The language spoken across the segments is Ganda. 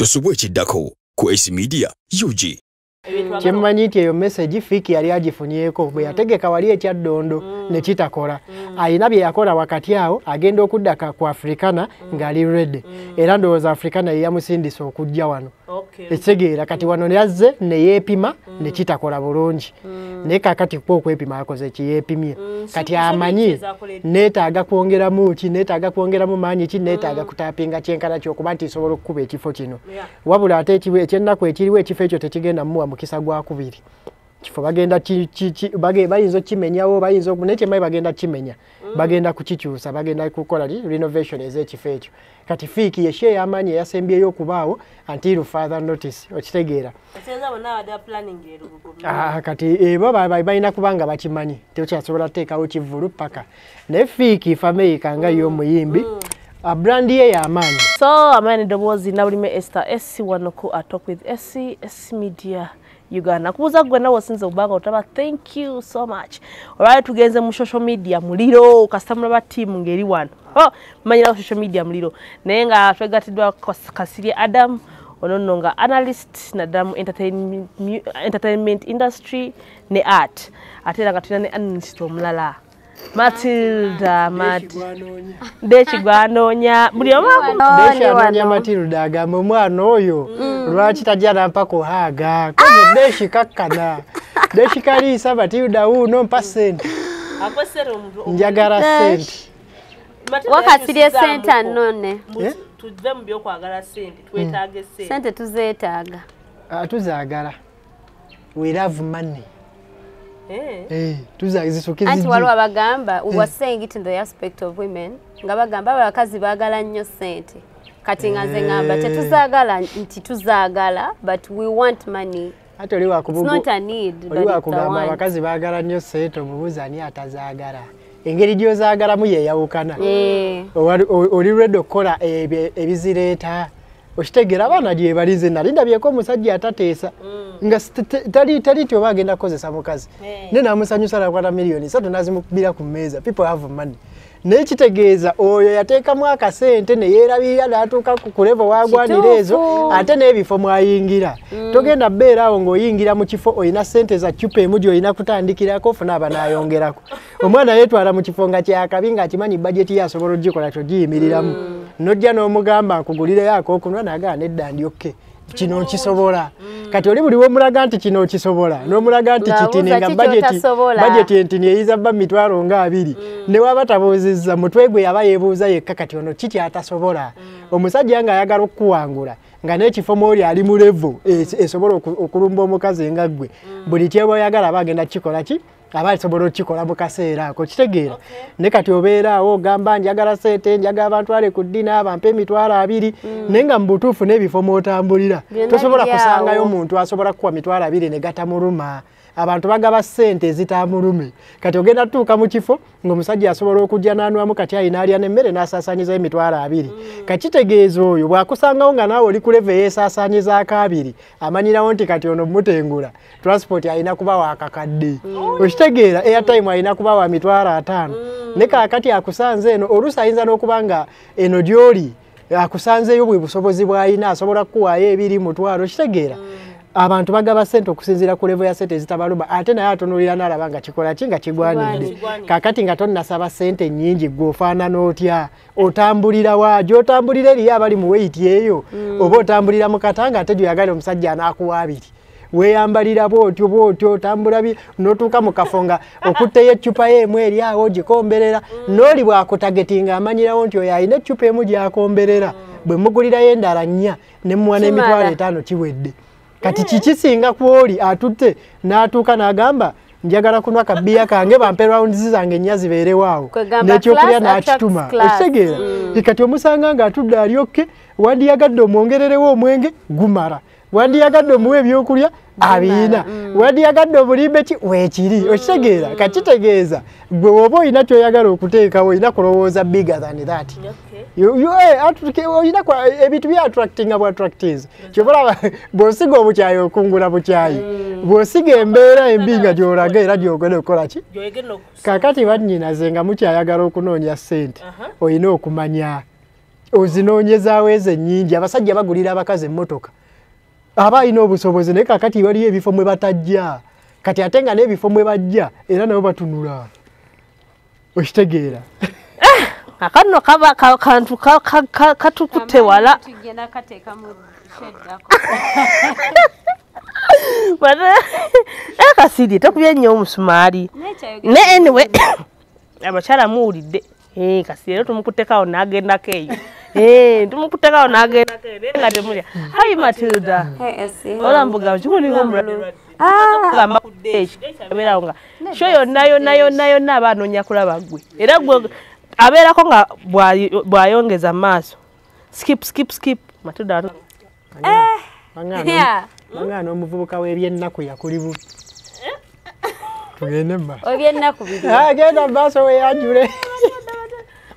Tosubwe chiddako ku AC Media UG. Chemanyiti eyo message fiki yali agifunyeko bwe yategeka wali ekyaddondo ne kitakola ayina bye yakola wakati awo agenda okuddaka ku Africana ngali ready era ndowooza Africana yamusindisa okujja wano ekitegeera kati wano yazze ne yeepima ne kitakola bulungi ne kakati kwa okwepima akoze kiyeepimye kati amanyi neetaaga kwongeramu ki neetaaga kwongeramu maanyi ki neetaaga kutapinga kyenkana ky'okuba nti isobola okukuba ekifo kino wabula ate ekyennaku ekiriwo ekifo ekyo tekigenda muwa mukisa gwa kubiri kifo bagenda bayinza kimenyawo bayinza nekyemayi bagenda kimenya bagenda kukikyusa bagenda kukola renovation ez'ekifo ekyo kati fiiki yeshe yamanyi yasembyeyo okubaawo until further notice okitegeera kati ebo balina kubanga bakimanyi tekyasobola teekawo kivulu paka naye fiiki fameyika nga y'omuyimbi brand ye y'amaanyi. So amani dobozi nawulime Esther SC wano ku Talk with SC Media Uganda. Kubuza gwe nawo sinze ubanga otaba thank you so much. Alright tugenze mu social media muliro customer ba team ngeri wano. Manyira social media muliro. Naye nga twegatidwa Kasirye Adam onono nga analyst na damu entertainment industry ne art. Atera nga tulina ne analyst omulala. Matilda Dechi gwanonya buli Dechi Matilda agamba omwana oyo lwaki tajja mpaka ohaga koze Dechi kakkana Dechi kalisa Matilda uno mpa sente njagala sente wakasirye sente anone tuve mu byokwagala sente twetaaga sente tuzeetaaga tuzaagala we love money. Anti waliwo abagamba we were saying it in the aspect of women nga bagamba abakazi baagala nnyo sente kati nga nze ngamba tetuzaagala nti tuzaagala but we want money. Ate oli wakubugu it's not a need but it's a want. Abakazi baagala nnyo sente omubuuza ani atazaagala engeri gy'ozaagalamu yeeyawukana oli lwedde okukola ebizireeta okitegeera abaana gye balize nali ndabyeko omusajja atateesa nga tali ti oba agenda kukozesa mukazi ne namusanyusa nakwata miliyoni 3 nazimukubira ku mmeeza. People have money naye kitegeeza oyo yateekamu akasente ne yeerabirira n'atuuka ku levo wagwanira ezo ate n'ebifo mwayingira togenda bbeera awo ng'oyingira mu kifo olina sente za cupa emu gy'olina kutandikirako funa aba n'ayongerako omwana yeetwala mu kifo nga kyakabi ng'akimanyi bajeti ye asobola ogikola kyogiyimiriramu nojja n'omugamba nkugulireyo ak'okunwa n'agamba nedda ndyokke kino nkisobola kati oli buli w'omulaga nti kino nkisobola n'omulaga nti kitini nga bajeti entini eyiza bba mitwalo nga 2 ne waba tabuuzizza mutwe gwe yaba yeebuuza yekka kati ono kiki atasobola omusajja nga ayagala okukuwangula nga n'ekifo mwoli ali mu levo esobola okulumba omukazi nga ggwe buli kyeba oyagala aba agenda kikola ki aba asobola okikola mu kaseera ako kitegeera ne kati obeera awo ogamba njagala sente njagala abantu ale ku ddina bampe emitwalo 2 naye nga mu butuufu n'ebifo mw'otambulira tosobola kusangayo omuntu asobola kukuwa mitwalo 2 ne gatamuluma abantu bagaba sente zitamulume kati ogenda tuuka mu kifo ng'omusajja asobola okujja n'anwamu kati ayina alya n'emmere n'asaasaanyiza emitwalo 2 kakitegeeza oyo bw'akusangawo nga naawe oli ku leve yeesaasaanyizaako 2 amanyirawo nti kati ono mutengula transport ayina kuba wakakadde okitegeera airtime ayina kuba wa mitwalo 5 ne kaakati akusanze eno oluusi ayinza n'okuba nga eno gy'oli akusanzeeyo bwe busobozi bw'ayina asobola kukuwaayo 2 mutwalo okitegeera abantu bagaba sente okusinziira ku levo ya sente ezitabaluma ate naye atunulira n'alaba nga kikola ki nga kigwanidde kaakati nga tonnasaba sente nnyingi gwe ofaanana otya otambulira wa gy'otambulira eriyo abali mu weiti eyo oba otambulira mu katanga ate gyoyagala omusajja anaakuwa 2 weeyambalira bw'otyo otambula n'otuuka mu kafo nga okutteyo eccupa ye emu eri awo gikomberera n'oli bw'akutagetinga amanyirawo nti oyo alina eccupa emu gy'akomberera bwe mugulirayo endala 4 ne muwa n'emitwalo 5 kiwedde kati kikisinga kwoli atutte n'atuuka n'agamba njagala kunwa kabiya kange bampe rounds zange 4 zibeerewo awo n'ekyokulya n'akituma okitegeera kati omusanga ng'atudde alyokke wandiyagadde omwongererewo omwenge gumala wandiyagadde omuwa ebyokulya abiina wandiyagadde obulimbe ki weekiri okitegeera kakitegeeza gwe woba olina kyoyagala okuteekawo olina kulowooza bigger than that olina ebintu bya attractinga bwa attractives kyobola bw'osiga obukyayi okungula bukyayi bw'osiga embeera embi nga gy'olaga era gy'ogenda okukola ki kaakati bannyinaze nga mukyayagala okunoonya ssente olina okumanya ozinoonyezaawo ezo ennyingi abasajja bagulira abakazi emmotoka aba alina obusobozi naye kakati waliyo ebifo mwe batajja kati ate nga n'ebifo mwe bajja era nabo batunula okitegeera akano kaba kantu katukute wala Kasidi takubye nnyo omusumaali ne anyway abakyala muwulidde Kasidi rero tumukutekawo n'agendako eyo tumukutekawo n'agendako eyo nga temulya hayi Matilda olambuga kikuliko omulagamba ku deeshi abeerawo nga sho yonna aba anoonya kulaba ggwe era gwe abeerako nga bw'ayongeza maaso skip Matilda Mangano omuvubuka w'ebyennaku yakuli bubi. Tugende mba. Ebyennaku biri. Genda maaso weyanjule.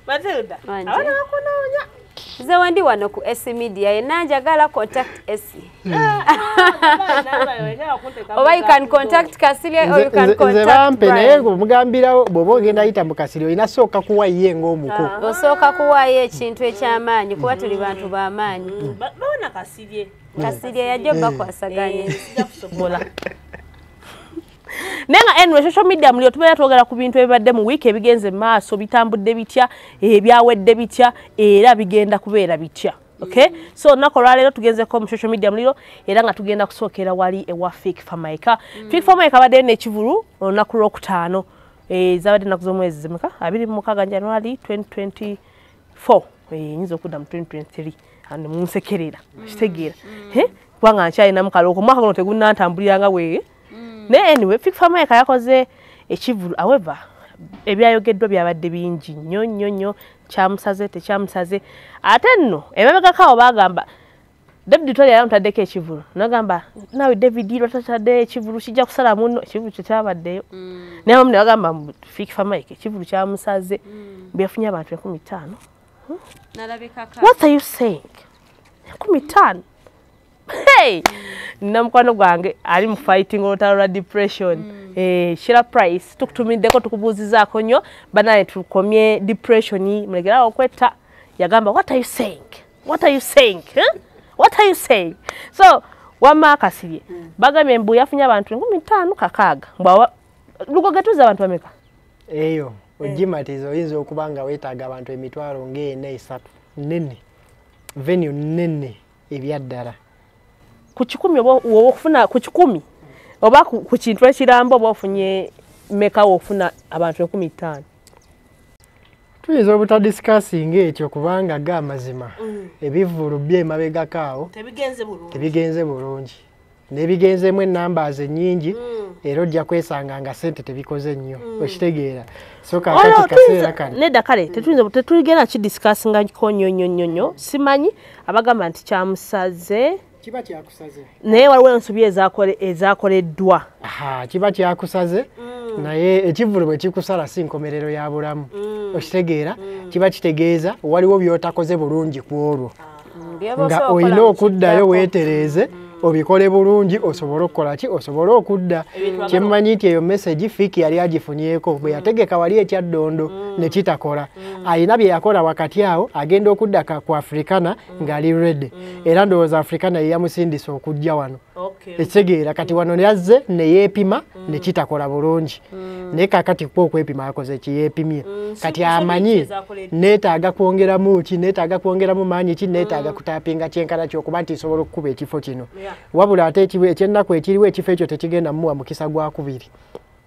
Matilda. Abana bakunoonya. Nze wandi wano ku SC Media yenna njagala contact SC. Oba you can contact Kasirye or you can contact Brian. Naye mugambirawo bw'oba ogenda ayita mu Kasirye olina sooka kuwa ye ng'omuko. Osooka kuwaayo ekintu eky'amaanyi kuba tuli bantu b'amaanyi. Bawana Kasirye. Kasirye yajja bakwasaganya. Bola. Nenga anyway social media mulio tubeera twogera ku bintu ebibadde mu week ebigenze maaso bitambudde bitya ebyawedde bitya era bigenda kubeera bitya. Okay? So nakola lero tugenze ko mu social media mulio era nga tugenda kusookera wali ewa Fake Famaika. Fake Famaika badde ne kivulu olunaku lwokutaano zabadde naku z'omwezi zimeka 26 January 2024 nyinza okudda mu 2023 and munsekerera kitegeera kubanga nkyalina mukaloko omwaka guno tegunnantambuliranga bwe ne anyway Fake Famaika yakoze ekivulu however ebyayogeddwa byabadde bingi nnyo kyamusaze tekyamusaze ate nno emabegakawo bagamba David Tolia yamutaddeko ekivulu nagamba nawe David lwatatadde ekivulu kijja kusala muno ekivulu kyabaddeyo naye omune bagamba Fake Famaika ekivulu kyamusaze byafunye abantu 15 What are you saying? 15 Hey! Namukwano gwange ali mu fighting olutalo depression. Shira price tukutumiddeko tukubuuzizaako nnyo banane tukomye depression mulegera okwetta yagamba what are you saying? What are you saying? Huh? What are you saying? So wama Kasirye bagambye mbu yafunye abantu 15 kakaaga mbwa lugogetuza abantu bameka eyo ogimatiza oyinza okubanga weetaaga abantu emitwalo ng'ena 3 nene venue nene ebyaddala ku 10 oba okufuna ku 10 oba ku kintu ekiramba oba ofunye meka ofuna abantu 15 tuyinza obutadiscussing ekyo kubanga ga mazima ebivulu byemabegakaawo tebigenze bulungi nebigenzemu numbers ennyingi era ojja kwesanga nga sente tebikoze nnyo okitegeera so kakati kaseera kano nedda kale tetugenda kidiscussinga nnyo simanyi abagamba nti kyamusaze kiba kyakusaze naye waliwo ensobi ezaakoleddwa kiba kyakusaze naye ekivulu bwe kikusala si nkomerero ya bulamu okitegeera kiba kitegeeza waliwo by'otakoze bulungi ku olwo nga olina okuddayo weetereeze obikole bulungi osobola okukola ki osobola okudda kyemmanyi nti eyo message Fiki yali agifunyeko bwe yategeka wali ekyaddondo ne kitakola alina bye yakola wakati awo agenda okudda ku Africana ng'ali ready era ndowooza Africana ye yamusindisa okujja wano ekitegeera kati wano yazze ne yeepima ne kitakola bulungi naye kakati kwo okwepima akoze kiyeepimye kati amanyi neetaaga kwongeramu ki neetaaga kwongeramu maanyi ki neetaaga kutaapinga kyenkana ky'okuba nti isobola okukuba ekifo kino wabula ate ekyennaku ekiriwo ekifo ekyo tekigenda muwa mukisa gwa kubiri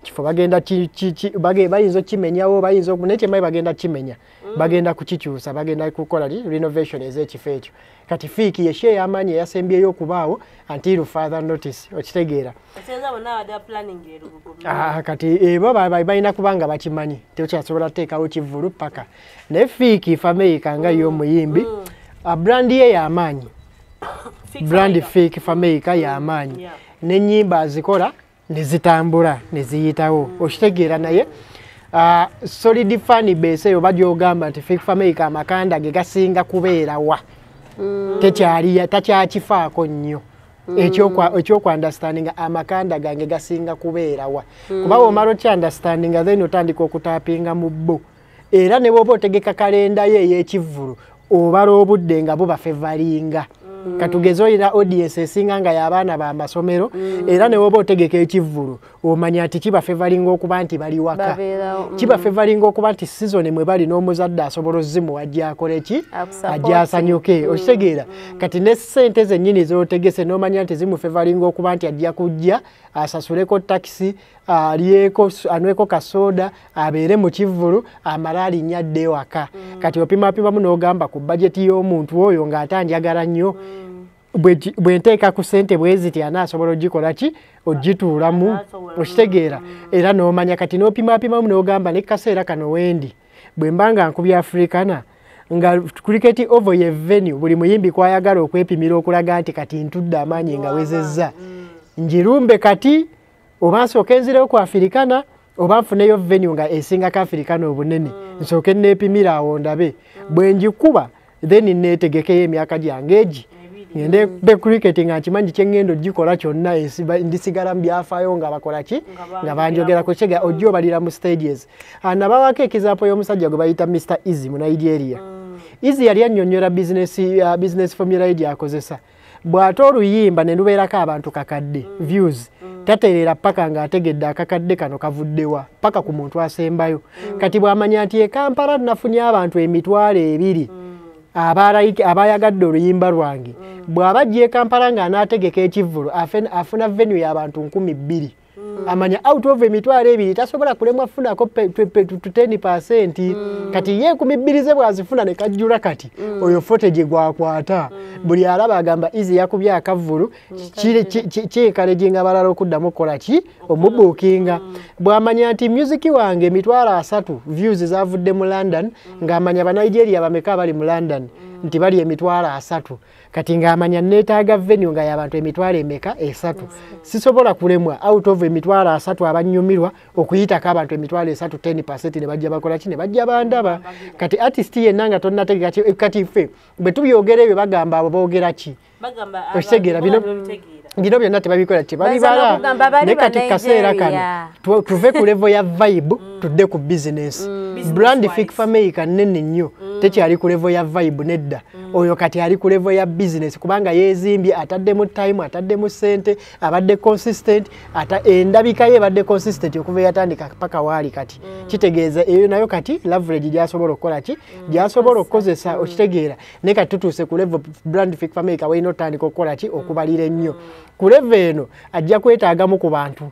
kifo bagenda bayinza okimenyawo bayinza nekyemanyi bagenda kimenya bagenda kukikyusa bagenda kukola renovation ez'ekifo ekyo kati Fiki yeshe y'amaanyi eyasembyeyo okubaawo until further notice okitegeera kati ebo balina kubanga bakimanyi tekyasobola teekawo kivulu paka naye Fiki Famaika nga y'omuyimbi brandi ye y'amaanyi brand Fake Famaika y'amaanyi n'ennyimba azikola nezitambula neziyitawo okitegeera naye solid fan base eyo bagyogamba nti Fake Famaika amakanda ge gasinga kubeera wa takyakifaako nnyo ekyoku understanding amakanda gange gasinga kubeera wa kuba omala okya understanding then otandika okutaapinga mu bbo era ne bw'oba otegeka kalenda ye ey'ekivulu obala obudde nga bo bafevalinga katugeze olina audience esinga nga y'abaana ba masomero era ne woba otegeka ekivvulu omanya ati kibafevalinga okuba nti bali waka kibafevalinga okuba nti season mwe bali n'omuzadde asobola ozimu ajja akole ki ajja asanyuke okitegeera kati ne ssente zennyini z'otegese n'omanya nti zimufevalinga okuba nti ajja kujja asasuleko takisi alyeko anweko kasoda abeere mu kivvulu amala alinnya adde ewaka kati opimapimamu n'ogamba ku bajeti y'omuntu oyo ng'ate anjagala nnyo bwe nteeka ku ssente bweziti anaasobola ogikola ki ogituulamu okitegeera era n'omanya kati n'opimapimamu n'ogamba ne kaseera kano wendi bwe mba nga nkubya Africana nga cricket over ye venue buli muyimbi kwayagala okwepimira okulaga nti kati ntudde amaanyi nga wezezza njirumbe kati oba nsooke nzireyo ku Africana oba nfuneyo venue nga esingako Africana obunene nsooke neepimira awo ndabe bwe njikuba then neetegekeyo emyaka gyange egi ngende be cricket nga nkimanyi kyengendo gikola kyonna ndisigala mu byafaayo nga bakola ki nga banjogera ku kyega ojjo balira mu stages nabawako ekizaapo y'omusajja gwe bayita Mr. Easy mu Nigeria Easy yali annyonnyola business formula ye gyakozesa bw'ate oluyimba ne lubeerako abantu kakadde views tateerera paka ng'ategedde akakadde kano kavuddewa paka ku muntu asembayo kati bw'amanya nti e Kampala nafunye abantu 200 abayagadde oluyimba lwange bw'aba ajja e Kampala ng'anaategeka ekivvulu afuna venue y'abantu 2,000 amanya out of 2,000 tasobola kulemwa funako 10% kati ye 2,000 ze bwazifuna ne kajjula kati oyo footage gwakwata buli alaba agamba Easy yakubye akavvulu kyekaleginga balala okuddamu okukola ki omubuukinga bw'amanya nti music wange 3,000 views zavudde mu London ng'amanya Banigeria bameka bali mu London nti bali 3,000 kati ng'amanya neetaaga venue nga y'abantu 3,000 sisobola kulemwa out of 3,000 abanyumirwa okuyitako abantu 3,000 10% ne bajja bakola ki ne bajja bandaba kati artist yenna nga tonnategeka kati ffe bwe tubyogera ebyo bagamba abo boogera ki okitegeera bino byonna tebabikola tebabibala ne kati kaseera kano tuve ku level ya vibe tudde ku business brand fikfa maker nene nnyo tekyali ku level ya vibe nedda oyo kati ali ku level ya business kubanga yeezimbye ataddemu time ataddemu ssente abadde consistent endabika ye badde consistent okuva yatandika paka waali kati kitegeeza eyo nayo kati leverage gyasobola okukola ki gyasobola okukozesa okitegeera ne kati tutuuse ku level brand fikfa maker weyina otandika okukola ki okubalira ennyo ku level eno ajja kwetaagamu ku bantu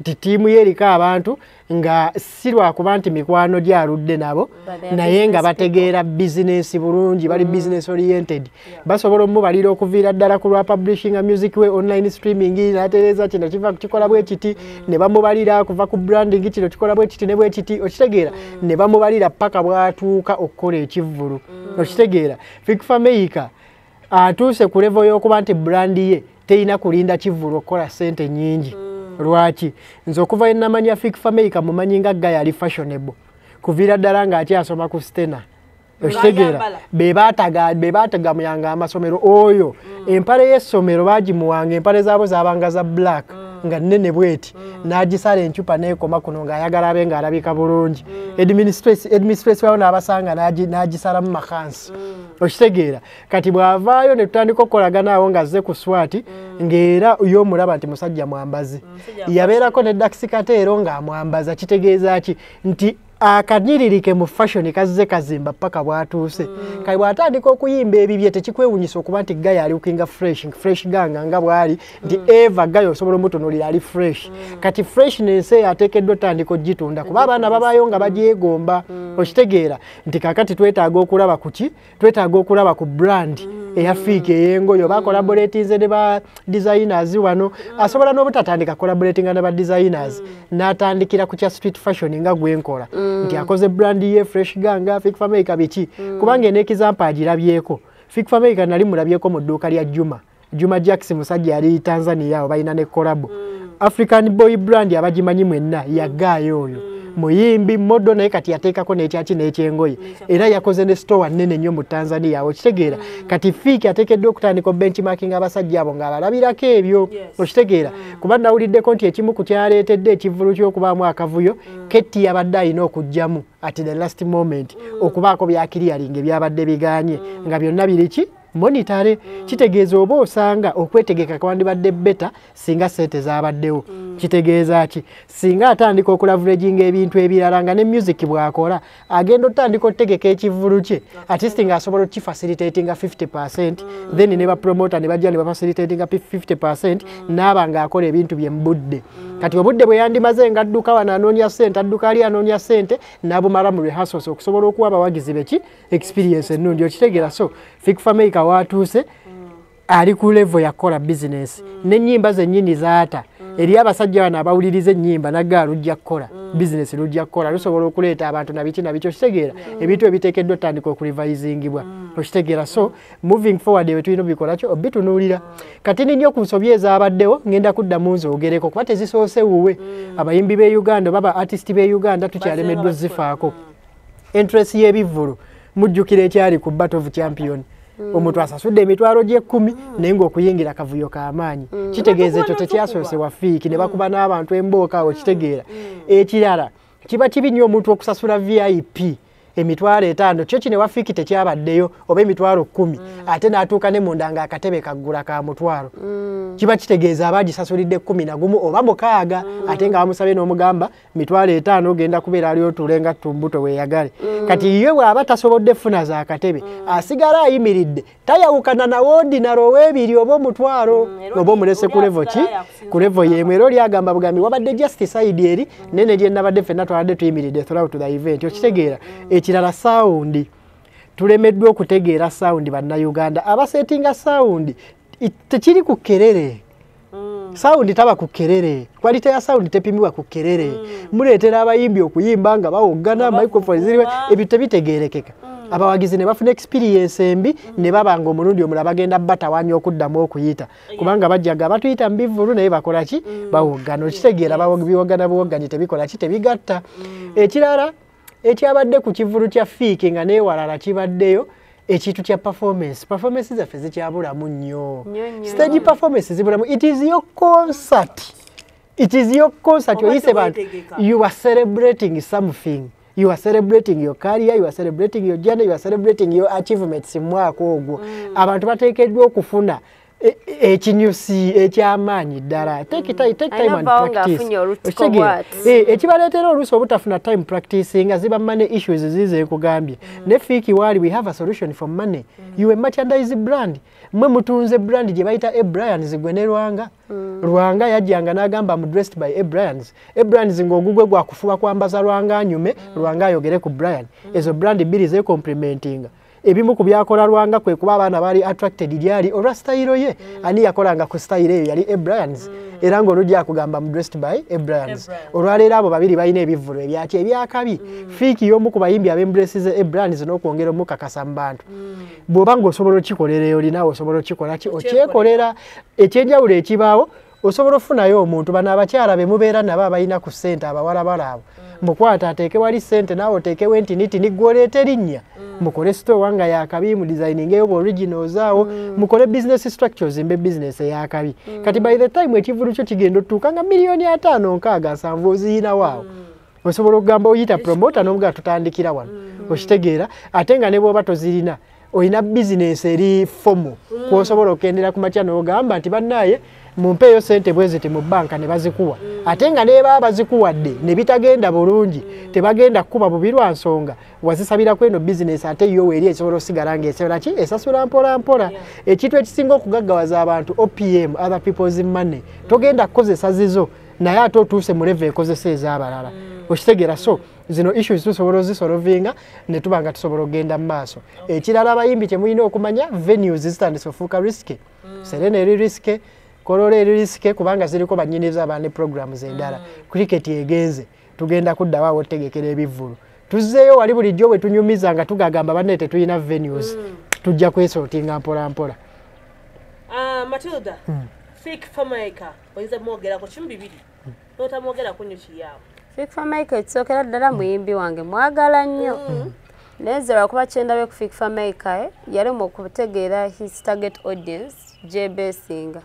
nti tiimu ye eriko abantu nga si lwakuba nti mikwano gyaludde nabo naye nga bategeera bizinesi bulungi bali business oriented basobola omubalira okuviira ddala ku lwa publishing music we online streaming natereeza kino kiva kikola bwe kiti ne bamubalira kuva ku branding kino kikola bwe kiti ne bwe kiti okitegeera ne bamubalira paka bwatuuka okukola ekivvulu okitegeera fikfa maker atuuse ku level y'okuba nti brand ye terina kulinda kivvulu okukola ssente nnyingi lwaki nze okuva ennamanya fikfa maker mumanyi nga gaya ali fashionable kuviira ddala ng'akyasoma ku stena okitegeera be baatagamuyanga amasomero oyo empale y'essomero baagimuwanga empale zaabo zaabanga za black nga nnene bweti n'agisala encupa n'ekoma kuno ng'ayagala abe ng'alabika bulungi administrative wawo n'abasanga n'agisalamu makansi okitegeera kati bw'avaayo ne tutandika okukolagana awo ng'azze ku swati ng'era y'omulaba nti musajja mwambazi yabeerako ne dakisikateero ng'amwambaza kitegeeza ki nti akanyiriririke mu fashion kazze kazimba paka bwatuuse kali bwatandika okuyimba ebibye tekikwewunyisa okuba nti gaya ali looking fresh ganga nga bwali nti eva gayo osobola omutunuulira ali fresh kati freshness ateekeddwa otandika ogitunda kuba abaana babaayo nga bagyegomba okitegeera nti kakati twetaaga okulaba ku ki twetaaga okulaba ku brand eyafiika ey'engoyo bakolaboratinze ne ba designers wano asobola n'obutatandika collaboratinga ne ba designers n'atandikira ku kya street fashion nga gwenkola nti akoze brand ye fresh ganga fikfa maker biki kubanga n'ekizampa agirabyeko fikfa maker nali mulabyeko mu dduuka lya Juma Jackson musajja yali Tanzania awo balina ne collab African boy brand abagimanyi mwenna yagaayo oyo muyimbi moddo naye kati yateekako n'ekyaki n'ekyengoye era yakoze ne store nnene nnyo mu Tanzania okitegeera kati Fiiki ateekeddwa okutandika benchmarking abasajja abo ng'abalabirako ebyo okitegeera kuba nawuliddeko nti ekimu ku kyaleetedde ekivulu ky'okubaamu akavuyo Ketti yabadde alina okujjamu at the last moment okubaako byakiriyalinga ebyabadde biganye nga byonna biriki monitare kitegeeza oba osanga okwetegeka kwandibadde beta singa sente zabaddewo kitegeeza ki singa atandika okulavulaginga ebintu ebirala nga ne music bwakola agenda otandika otegeka ekivulu kye at least nga asobola okifacilitatinga 50% then ne bapromota ne bajja ne bafacilitatinga 50% n'aba ng'akola ebintu bye mbudde kati obudde bwe yandimaze nga adduka wano anoonya sente adduka ali anoonya sente n'abumala mu rehearsals okusobola okuwa abawagizi beki experience ennungi okitegeera so Fikfamaker watuuse ali ku level yakola business n'ennyimba zennyini zaata eri abasajja bano abawuliriza ennyimba nagga lujja kukola business lujja kukola lusobola okuleeta abantu nabiki nabiki okitegeera ebintu ebiteekeddwa otandika okurevisingibwa okitegeera so moving forward ebyo tulina bikola kyo obitunuulira kati ninyo ku nsobi ezabaddewo ngenda kudda mu nzogereko kuba tezisoose wuwe abayimbi b'e Uganda baba artist b'e Uganda tukyalemeddwa zifaako interest y'ebivvulu mujjukira ekyali ku Battle of Champion omuntu asasudde emitwalo gye 10 naye ng'okuyingira kavuyo k'amaanyi kitegeeza ekyo tekyasoose wa Fiiki ne bakuba n'abantu embooka awo kitegeera ekirala kiba kibi nnyo omuntu okusasula VIP emitwalo 5 kyo kine wa Fiiki tekyabaddeyo oba emitwalo 10 ate n'atuuka ne munda ng'akatebe kaggula ka mutwalo kiba kitegeeza abaagisasulidde 11 oba 6 ate nga bamusabye n'omugamba mitwalo 5 ogenda kubeera ali otuule nga tumbuto weeyagale kati ye bw'aba tasobodde funa za katebe asigala ayimiridde tayawukana na ordinary ow'ebiri oba omutwalo oba omulese ku level ki ku level y'emu era oli agamba bugambi wabadde just side eri nene gye nabadde ffenna twabadde tuyimiridde throughout the event okitegeera ekirala sound tulemeddwa okutegeera sound bannayuganda abasetinga sound tekiri ku kerere sound taba ku kerere quality ya sound tepimibwa ku kerere muleetera abayimbi okuyimba nga bawoggana microphone ziriwe ebyo bitegeerekeka abawagizi ne bafuna experience embi ne babanga omulundi omulala bagenda batawanya okuddamu okuyita kubanga bajjaga batuyita mbivulu naye bakola ki bawoggana okitegeera biwoggana buwogganye tebikola ki tebigatta ekirala ekyabadde ku kivulu kya Fiiki nga neewalala kibaddeyo ekintu kya performance zaffe zikyabulamu nnyo stage performance zibulamu it is your concert oyise bantu you are celebrating something you are celebrating your career you are celebrating your journey you are celebrating your achievements mwaka ogwo abantu bateekeddwa okufuna ekinyusi ekyamaanyi ddala take time and practice ekibaleetera oluusi obutafuna time practice nga ziba money issues zize nkugambye ne Fiiki waali we have a solution for money you a merchandise brand mwe mutunze brand gye bayita Ebrians gwe ne Lwanga yajjanga n'agamba mu dressed by Ebrians ng'ogugwe gwakufuba kwambaza Lwanga anyume Lwanga ayogere ku Brian ezo brand bbiri ze complimentinga ebimu ku byakola Lwanga kwe kuba abaana bali attracted lyali olwa style ye ani yakolanga ku style eyo yali Ebrians era ng'olujja akugamba mu dressed by Ebrians olwaleero abo babiri balina ebivvulu ebyaki ebyakabi Fiiki y'omu ku bayimbi ab'embraces Ebrians n'okwongera omukakasa mu bantu bw'oba ng'osobola okikolera olinawe osobola okikola ki okyekolera ekyenjawulo ekibaawo osobola ofunayo omuntu bano abakyala be mubeera nabo abalina ku ssente abawalabala abo mukwata ateeke wali ssente naawe oteekewo entinitini gw'oleeta erinnya mukole store wanga yakabi mu designing eyo originals awo mukole business structures imbe business yakabi kati by the time ekivulu kyo kigendo tuka nga milioni 5 nkaaga 7 oziyina waawo osobola okugamba oyita promoter n'omuga tutandikira wano okitegeera ate nga ne bw'oba tozirina oyina business eri fomo kw'osobola okendera ku makya n'ogamba nti bannaye mumpeeyo sente bweziti mu banka ne bazikuwa ate nga neeba bazikuwadde ne bitagenda bulungi tebagenda kuba bubirwa nsonga wazisabira kweno business ate yo eri esobola osigala ng'esobola ki esasula mpola mpola ekintu ekisinga okugaggawaza abantu OPM other people's money togenda kukozesa zizo naye ate otuuse mu level ekozesa ez'abalala okitegeera so zino issues tusobola ozisolovinga ne tuba nga tusobola okgenda mu maaso ekirala abayimbi kyemulina okumanya venues zitandise ofuuka risky Serena eri risky Kolole eri risky kubanga ziriko bannyiniza abaana programs endala cricket egenze tugenda kuddawo awo otegekera ebivvulu tuzzeeyo wali bulijjo bwe tunyumiza nga tugagamba banne tetulina venues tujja kwesortinga mpola mpola Matilda Fikfamaker oyinza mwogerako kimu bibiri notamwogerako nnyo kiyaawo Fikfa Maker ekisookera ddala muyimbi wange mwagala nnyo. Nezera kuba kyendabe ku Fikfa Maker yalemwa okutegeera his target audience gyebeesinga.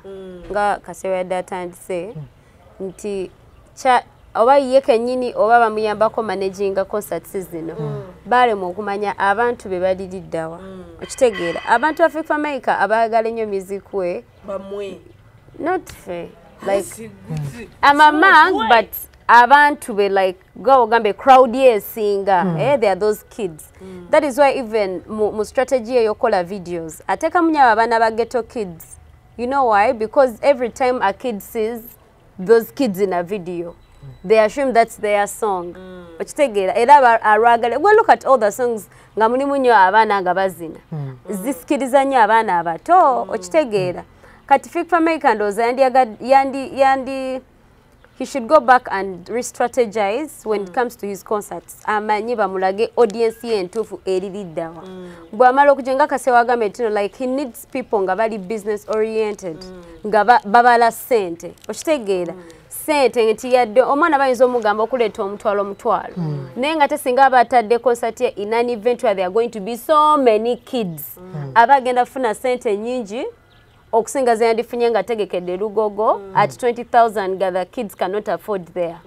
Nga Kasewa yadde atandise nti oba ye kennyini oba bamuyambako managinga concerts zino balemwa okumanya abantu be baliriddawa. Okitegeera abantu ba Fikfa Maker abaagala ennyo music we bamwe not fair like I'm among but abantu be like go gambe crowd yesinga they are those kids that is why even mu strategy yokola videos ateka munya abana ba ghetto kids. You know why? Because every time a kid sees those kids in a video they assume that's their song. Okitegeera era aragale well look at all the songs nga mulimu nnyo abaana nga bazina zisikiriza nnyo abaana abato. Okitegeera kati Fikfa Maker ndoza yandi he should go back and re-strategize when it comes to his concerts. Amanyi bamulage audience ye entuufu eririddawa. Bw'amala okujenga Kasewa agambe tino like he needs people nga bali business oriented nga babala sente. Okitegeera sente nti yadde omwana bayinza omugamba okuleeta omutwalo naye nga tesinga abatadde concert ye in an event where there are going to be so many kids abagenda kufuna sente nyingi okusinga zeyandifunye nga tegekedde lugogo at 20,000 the kids cannot afford there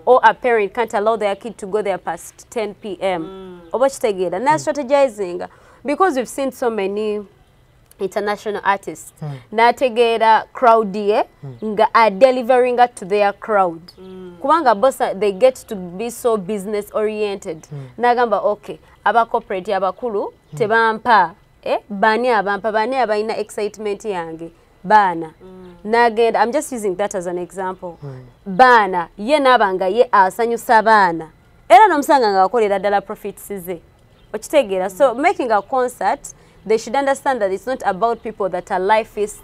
or a parent can't allow their kid to go there past 10 p.m. Oba kitegeera na strategizing because we've seen so many international artists nategeera crowd ye nga are delivering to their crowd kubanga bossa they get to be so business oriented nagamba okay aba corporate abakulu tebampa bani abampa bani abaina excitement yange bana nagenda I'm just using that as an example bana ye nabanga ye asanyusa bana era nomusanga nga akolera ddala profits ze okitegeera so making a concert they should understand that it's not about people that are lifeists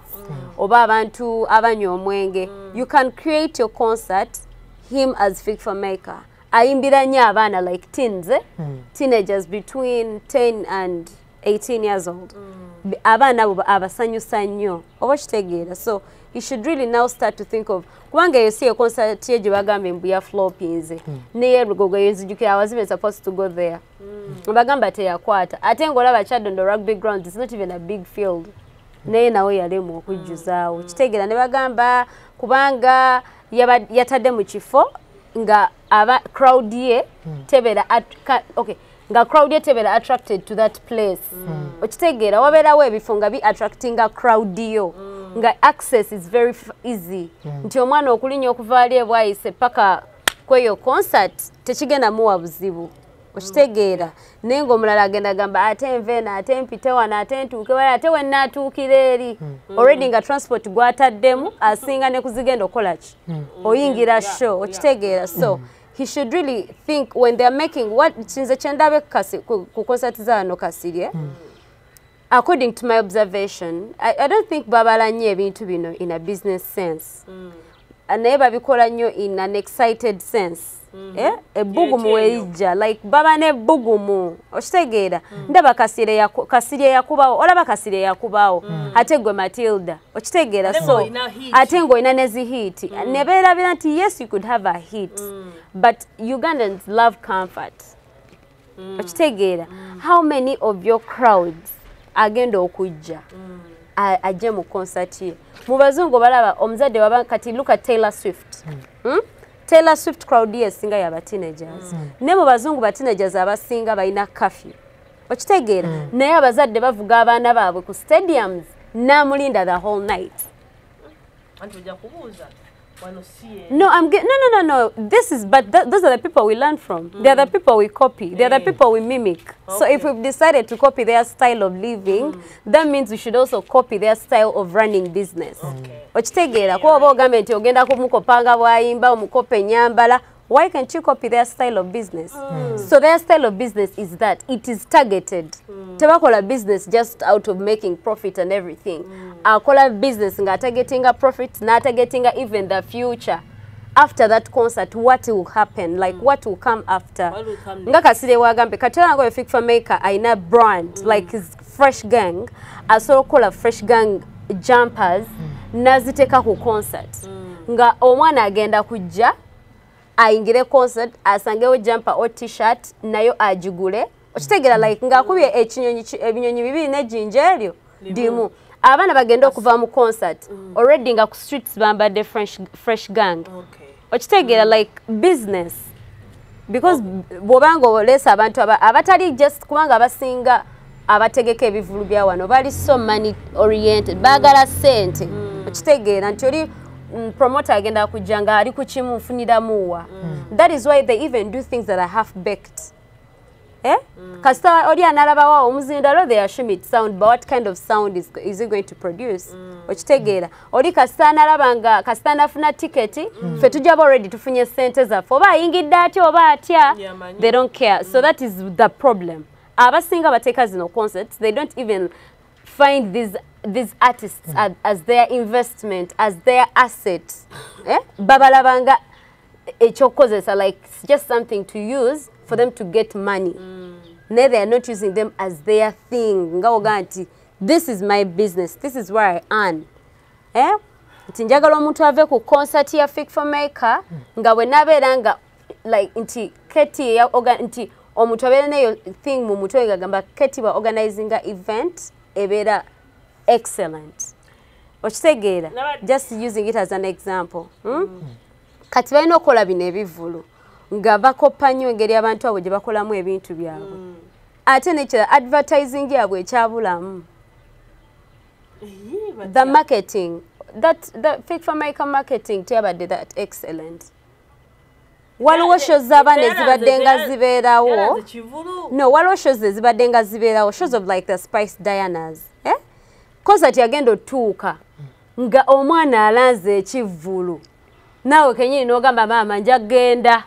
oba abantu abanywa omwenge. You can create your concert him as Fikfa Maker ayimbira nnyo abaana like teens teenagers between 10 and 18 years old abaana abo abasanyusa nnyo oba kitegeera so he should really now start to think of kubanga you see a concert ye gye bagamba embu ya flopinze neye lugogo yenzijukira I was even supposed to go there bagamba teyakwata ate ng'olaba Kyadondo rugby ground it's not even a big field naye nawe yalemwa okujjuzaawo kitegeera ne bagamba kubanga yatadde mu kifo nga aba crowd ye tebera okay nga crowd ye tebera attracted to that place okitegeera wabeerawo ebifo nga bi attracting a crowd yo nga access is very easy nti omwana okulinya okuvaali ebwayise paka kweyo concert tekigenda muwa buzibu okitegeera naye ng'omulala agenda gamba ate nveena ate mpite wano ate ntuuke wala ate wennaatuukira eri already nga transport gwataddemu asinga ne kuzigenda okola ki oyingira show okitegeera so he should really think when they are making what kinze kyendabe ku concert zaano Kasirye according to my observation I don't think babala nnyo ebintu bino in a business sense naye babikola nnyo in an excited sense ebbugumu weijja like baba ne bbugumu okitegeera ndaba Kasirye yakubawo olaba Kasirye yakubawo ate gwe Matilda okitegeera so ate ng'olina nezi hit ne beerabira nti yes you could have a hit but Ugandans love comfort okitegeera how many of your crowds agenda okujja ajje mu concert ye mu bazungu balaba omuzadde waba kati look at Taylor Swift Taylor Swift crowd ye singa yaba teenagers ne mu bazungu ba teenagers abasinga balina curfew okitegeera naye abazadde bavuga abaana baabwe ku stadiums namulinda the whole night. No, no. This is, but those are the people we learn from. They are the people we copy. They are the people we mimic. Okay. So if we've decided to copy their style of living, that means we should also copy their style of running business. Okitegeera ko oba ogambe nti ogenda kumukopanga bwayimba omukope nyambala. Why can't you copy their style of business? So their style of business is that it is targeted. Tebakola business just out of making profit and everything. Akola business nga targeting a profit, na targeting even the future. After that concert, what will happen? Like what will come after? Nga Kasirye wagambe katera ngo Fikfa Maker aina brand like his Fresh Gang. Asoro kola Fresh Gang jumpers naziteka ku concert. Nga omwana agenda kujja ayingire concert asangewo jumper or t-shirt nayo ajigule okitegera like ngakubye ebinyonyi bibiri nejinja eryo dimu abana bagenda okuva mu concert already nga ku streets bambadde fresh gang okitegera like business because bobanga olesa abantu abatali just kubanga abasinga abategeka ebivulu bya wano bali so money oriented bagala sente okitegera nti oli promoter agenda kujanga ali kuchimu mfunira muwa that is why they even do things that are half baked kasita oli analaba wao omuzindalo they assume it sound but what kind of sound is it going to produce okitegera oli kasita analabanga kasita nafuna ticket fe tujaba already tufunye sente zaffe oba ayingidde atya oba atya they don't care so that is the problem abasinga bateka zino concerts they don't even find these artists as their investment as their assets babalabanga echokozesa like it's just something to use for them to get money they are not using them as their thing ngaoga nti this is my business this is where I earn njagala omuntu ave ku concert ya Fik for Maker nga we naberanga like nti Keti ya nti omuntu abere neyo thing mu mutwe gagamba Keti wa organizing a event ebera excellent okitegera just using it as an example kati balina okola bino ebivulu nga bakopa nnyo engeri abantu abo gye bakolamu ebintu byabwe ate nekira advertising yabwe ekyabulamu the marketing that Fik for Maker marketing teyabadde that excellent waliwo shows z'abaana ezibadde nga zibeerawo no waliwo shows ezibadde nga zibeerawo shows of like the Spice Dianas concert yagenda otuuka nga omwana alanze ekivulu naawe kenyini n'ogamba maama nja genda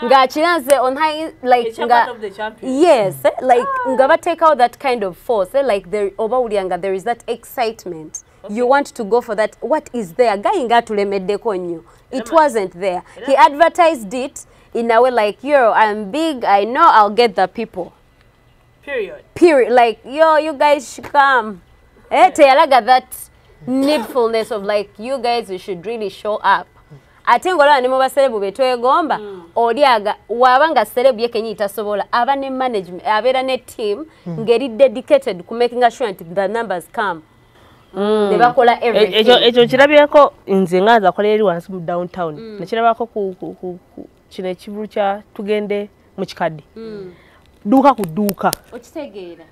nga akiranze on high like nga yes like nga batake out that kind of force like there obawulyanga there is that excitement you want to go for that what is there guy nga tulemeddeko nnyo it wasn't there he advertised it in a way like yo I'm big I know I'll get the people period like yo you guys should come teyalaga that needfulness of like you guys you should really show up ate ngola ne mu baselebu betwegomba oliaga wabanga selebu yekenyi tasobola aba ne management abera ne team ngeri dedicated to making sure that the numbers come ne bakola everything ejo kirabirako nze ngaza kola eri wansi mu downtown nakirabako ku kine kivulu kya tugende mu kikadi duka ku duka okitegeera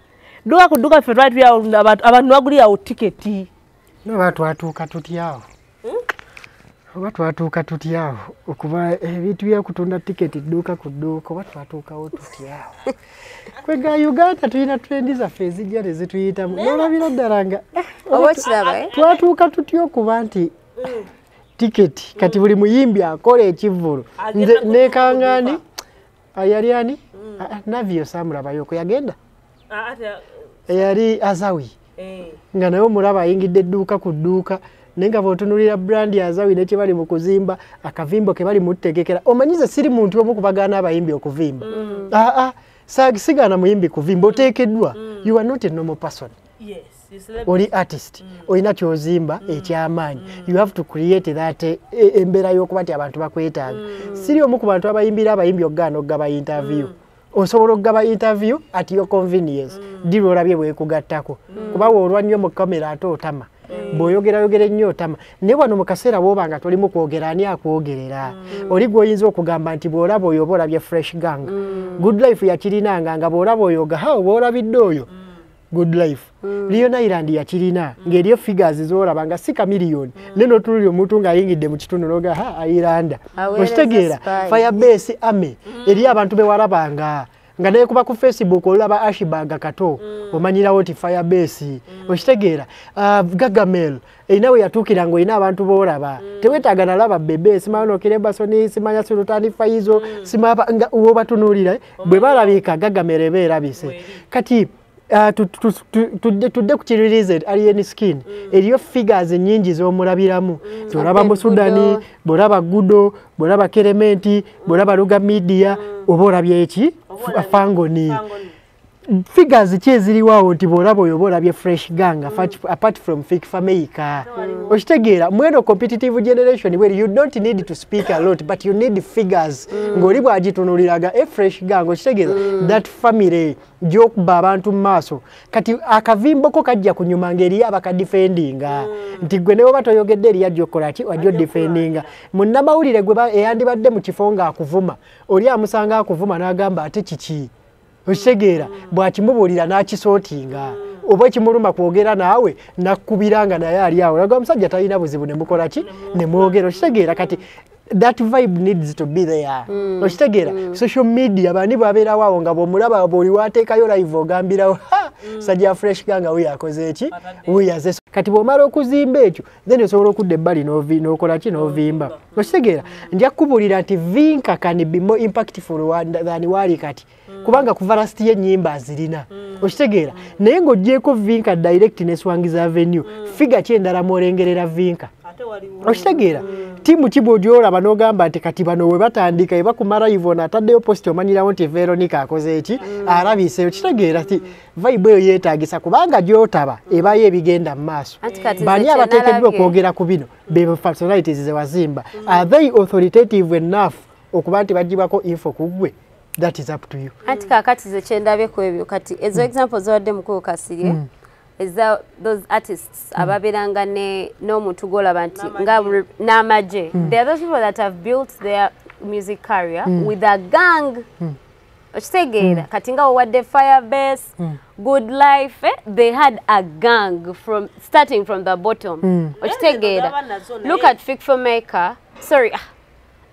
duka ku duka fe twali abantu baguli ya ticket no watu atuka tutyawo watu atuka tutyawo okuba ebitu bya kutunda ticket duka ku duka watu atuka tutyawo kwega Uganda tulina trendi za fezija ezituyita nolabira ddalanga obokiraba twatuuka tutyo kuba nti ticket kati buli muyimbi akola ekivulu nekangani ayali ani navio samulaba yoko yagenda yali azawi nga nayo mulaba ayingidde edduuka ku dduuka nenga botunulira brand ya azawi nekye bali mu kuzimba akavimbo ke bali mutegekera omanyize siri muntu omu kubagana abayimbi okuvimba sigana muyimbi kuvimba otekeddwa you are not a normal person oli artist olina kyozimba ekyamanyi you have to create that embera y'okuba nti abantu bakwetaaga siri omu ku bantu abayimbira abayimbi okugana okugaba interview osobola okugaba interview at your convenience diro olabye bwekugattako kuba olwa nnyo mu kamera ate otama bw'oyogera nnyo otama naye wano mu kaseera bw'obanga tolimu kwogera ani akwogerera oli gw'oyinza okugamba nti bw'olaba oyo oba olabye fresh gang good life yakirinanga nga bw'olaba oyo oga oba olabidde oyo good life Leon Island yakirina ng'eriyo figures z'olaba nga si kamiliyoni neno tululi omuntu ng'ayingidde mu kitundu n'oga Island okitegeera Firebase Army eri abantu bewalabanga nga naye kuba ku Facebook olaba Ashbag kato omanyirawo ti Firebase okitegeera Gagamel inawe yatuukira ngo ina abantu boolaba tewetaaga nalaba bebe simano Kirebasoni simanya Sultani Faizo simaba nga uwo batunuulira bwe balabika Gagamel ebeerabise kati tudde ku kiririze alien skin eriyo figures nyingi z'omulabiramu olaba mu Sudani bolaba Gudo bolaba Kerementi bolaba Luga Media oba olabye eki Fangoni figures cheziliwawo nti bolabo yobola bye fresh gang apart from fake fameka oshitegeera mweno competitive generation where you don't need to speak a lot but you need figures ngoli bwajitunuliraga a fresh gang oshitegeera that family jokuba abantu maso kati akavimbo ko kajja kunyuma ngeri abaka defendinga nti gwe newo batoyogedde eri yajokola ki wajo defendinga munnamawulire gwe eyandibadde mu kifonga akuvuma oli amusanga akuvuma n'agamba ate kiki oshitegeera bwakimubulira n'akisootinga oba kimuluma kwogera naawe nakubiranga naye ali awo laga omusajja talina buzibu ne mukola ki ne mwogera oshitegeera kati that vibe needs to be there oshitegeera social media bani babeera waawo nga bw'omulaba bw'oli wateekayo live ogambirawo sajja fresh ganga we yakoze eki we yaze kati bw'omala okuzimba ekyo then osobola okudda ebbali n'okola ki n'ovimba oshitegeera nja kukubulira nti Vinka can be more impactful than wali kati kubanga kuva last y'ennyimba azirina oshitegeera naye ng'oggyeko Vinka direct ne Swangiza Avenue figa ki endala mw'olengerera Vinka oshitegeera timu kibojoola banogamba nti kati bano we batandika ebakumala Yvonne ataddeyo post omanyirawo nti Veronica akoze eki alabise okitegeera ti vibe eyo yeetaagisa kubanga gyotaba ebayo ebigenda mu maaso bani abateekeddwa okwogera ku bino be personalities ze wazimba are they authoritative enough okuba nti bagibako info ku gwe that is up to you anti kakati ze kyendabeko ebyo kati ezo examples wadde mukulu kasirye those artists ababeranga n'omuntu golaba nti nga n'amaje there are those people that have built their music career with a gang okitegeera kati nga wadde Firebase Good Life they had a gang from starting from the bottom okitegeera look at Fake for Maker sorry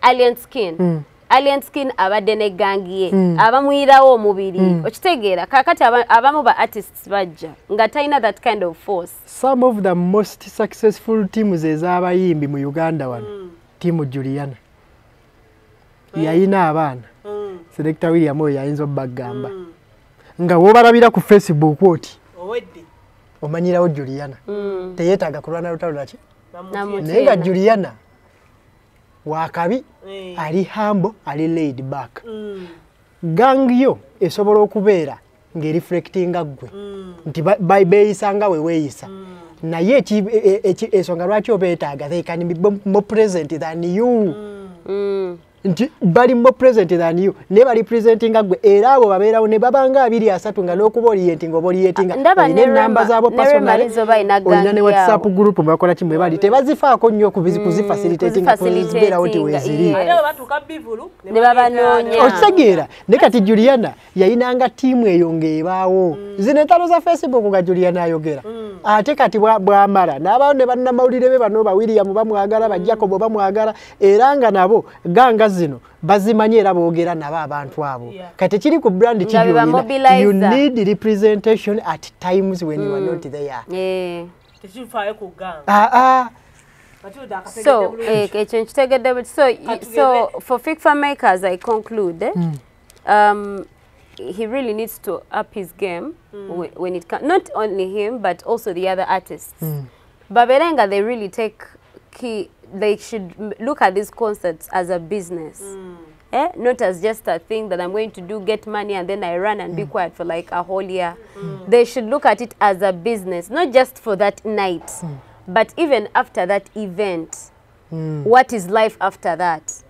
Alien Skin abadde ne gangi ye abamuyirawo omubiri okitegeera kakati abamu ba artists bajja nga talina that kind of force. Some of the most successful teams ez'abayimbi mu Uganda wano timu Juliana yayina abaana Selector William oyo yayinza obbagamba nga wobalabira ku Facebook oti omanyirawo Juliana teyeetaaga kulwana lutalo laki naye nga Juliana wakabi ali humble ali laid back gang yo esobola okubeera ng'ereflectinga gwe nti beeyisanga we weeyisa naye ensonga lwaki obeetaaga they can be more present than you nti bali more present than you ne bali presentinga gwe era abo babeerawo ne babanga 2-3 nga n'okuba orientinga oba orientinga ne namba zaabo personal olina ne WhatsApp group bakola kimwe bali tebazifaako nnyo kuzifacilitatinga kuzibeerawo nti weeziri ne babanoonya okitegeera ne kati Juliana yayinanga tiimu eyo ng'ebaawo zino entalo za Facebook nga Juliana ayogera ate kati bwamala n'abaawo ne bannamawulire be bano ba William bamwagala ba Jacob bamwagala era nga nabo ganga zino bazimanye era boogera nabo abantu abo kati kiri ku brand kijulina you need representation at times when you are not there so so for Fake for Makers I conclude he really needs to up his game when it comes not only him but also the other artists Baberenga they really take key. They should look at these concerts as a business, not as just a thing that I'm going to do, get money, and then I run and be quiet for like a whole year. They should look at it as a business, not just for that night, but even after that event. What is life after that?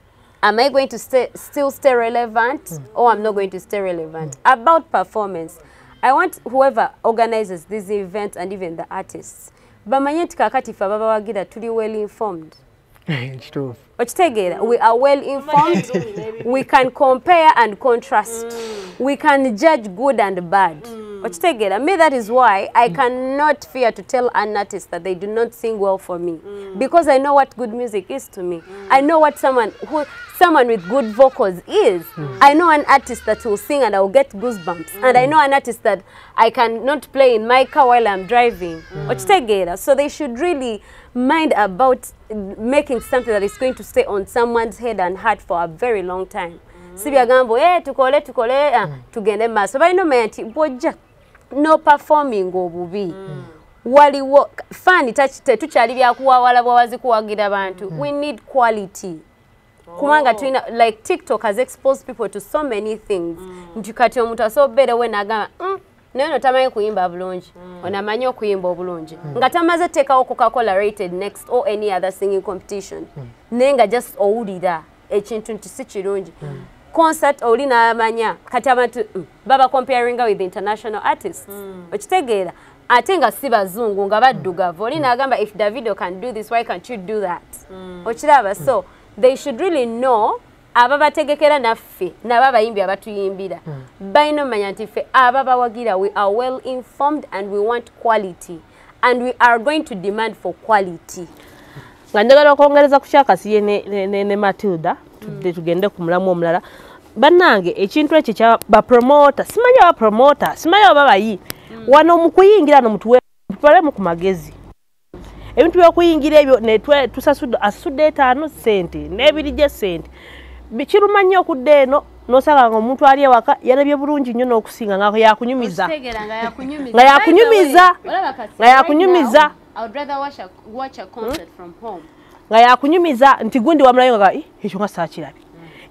Am I going to still stay relevant, or I'm not going to stay relevant? About performance, I want whoever organizes these events and even the artists, bamanyeti kakati fa baba wagira tuli well informed. We are well informed. We can compare and contrast. We can judge good and bad. Me, that is why I cannot fear to tell an artist that they do not sing well for me, because I know what good music is to me. I know what someone with good vocals is. I know an artist that will sing and I will get goosebumps, and I know an artist that I cannot play in my car while I'm driving. So they should really mind about making something that is going to stay on someone's head and heart for a very long time. Sibiagambo tukole tugende maso balino menti bojja no performing obubi waliwo fan tetukyali byakuwawala bwawazi kuwagira abantu. We need quality. Kumanga tuina like TikTok has exposed people to so many things. Nti kati omuntu asobere we nagamba no tamanyi kuyimba bulungi. Onamanyi okuyimba obulungi. Nga tamaze tekawo Coca-Cola rated next or any other singing competition. Nenga just owulira ekintu nti si kirungi. Concert oli namanya kati abantu baba comparing with international artists. Okitegeera ate nga si bazungu nga baddugavu oli nagamba if Davido can do this why can't you do that? Okiraba so they should really know ababategekera naffe n'ababayimbi abatuyimbira bayino manya nti ffe ababawagira we are well informed and we want quality and we are going to demand for quality. Nga njagala okwongereza ku kyakasiye ne Matilda tugende ku mulamu omulala bannange ekintu ekyo kya bapromota simanyi abapromota simanyi ababayi wano mu kuyingira no mutuwe mu ku magezi ebintu by'okuyingira ebyo ne asudde 5 sente n'ebirije sente bikiruma nnyo okudde eno n'osanga ng'omuntu ali ewaka yalabye bulungi nnyo n'okusinga nga yakunyumiza nga yakunyumiza I would rather watch a concert from home. Nga yakunyumiza nti gundi wamulayo nga ekyo nga saakirabye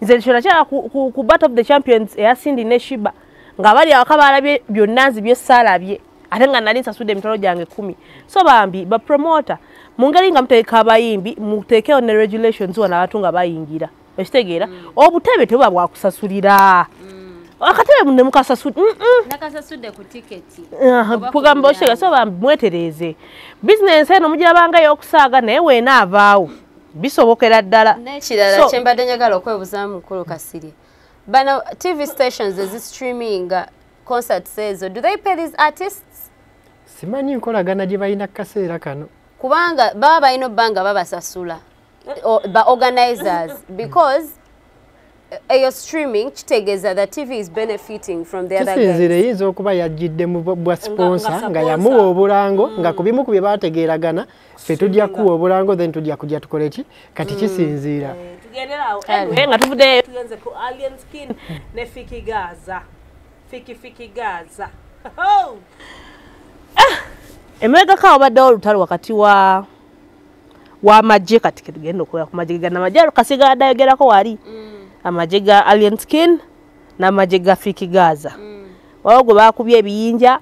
nze kyona kya ku Battle of the Champions eyasindi ne Shiba nga bali awaka balabye byonna nzibye saalabye ate nga nali nsasudde emitwalo gyange 10 so bambi bapromota mu ngeri nga muteeka abayimbi muteekewo ne regulations wano abantu nga bayingira okitegeera obutebe tebuba bwakusasulira akatebe munne nakasasudde ku tiketi kugamba okitegeera so bambi mwetereze bizinensi eno mugirabanga y'okusaaga naye weena avaawo bisobokera ddala n'ekirala kyembadde njagala okwebuzaamu mukulu Kasirye bano TV stations streaming concerts ezo do they pay these artists? Simanyi nkolagana gye balina kaseera kano kubanga baba balina obbanga babasasula ba organizers because your streaming kitegeeza the TV is benefiting from the other guys. Kisinzire yinza okuba yajjidde mu bwa sponsor nga yamuwa obulango nga kubimu ku bye baategeeragana ffe tujja kuwa obulango then tujja kujja tukole ki kati kisinziira tugenderawo nga tuvuddeyo tugenze ku Alien Skin ne Fiki Gaza emabegako awo baddewo olutalo wakati w'amagye kati ketugenda okulaba ku magye gana amagye Kasiga adayogerako wali amagye ga Alien Skin n'amagye ga Fiki Gaza waliwo gwe baakubye ebiyinja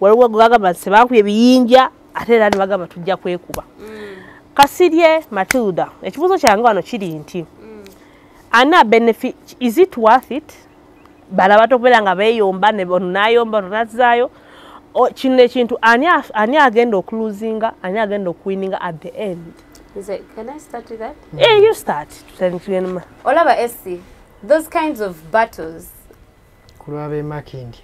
waliwo gwe bagamba nti sebakubye ebiyinja ate era ne bagamba tujja kwekuba Kasirye Matilda ekibuuzo kyange wano kiri nti ana benefit is it worth it balaba tokubeera nga beeyomba ne bono n'ayomba tonazaayo kino ekintu ani agenda okuluzinga ani agenda okuwininga at the end. Can I start with that? Yeah, you start. Olaba Essie, those kinds of battles kulwabe makindi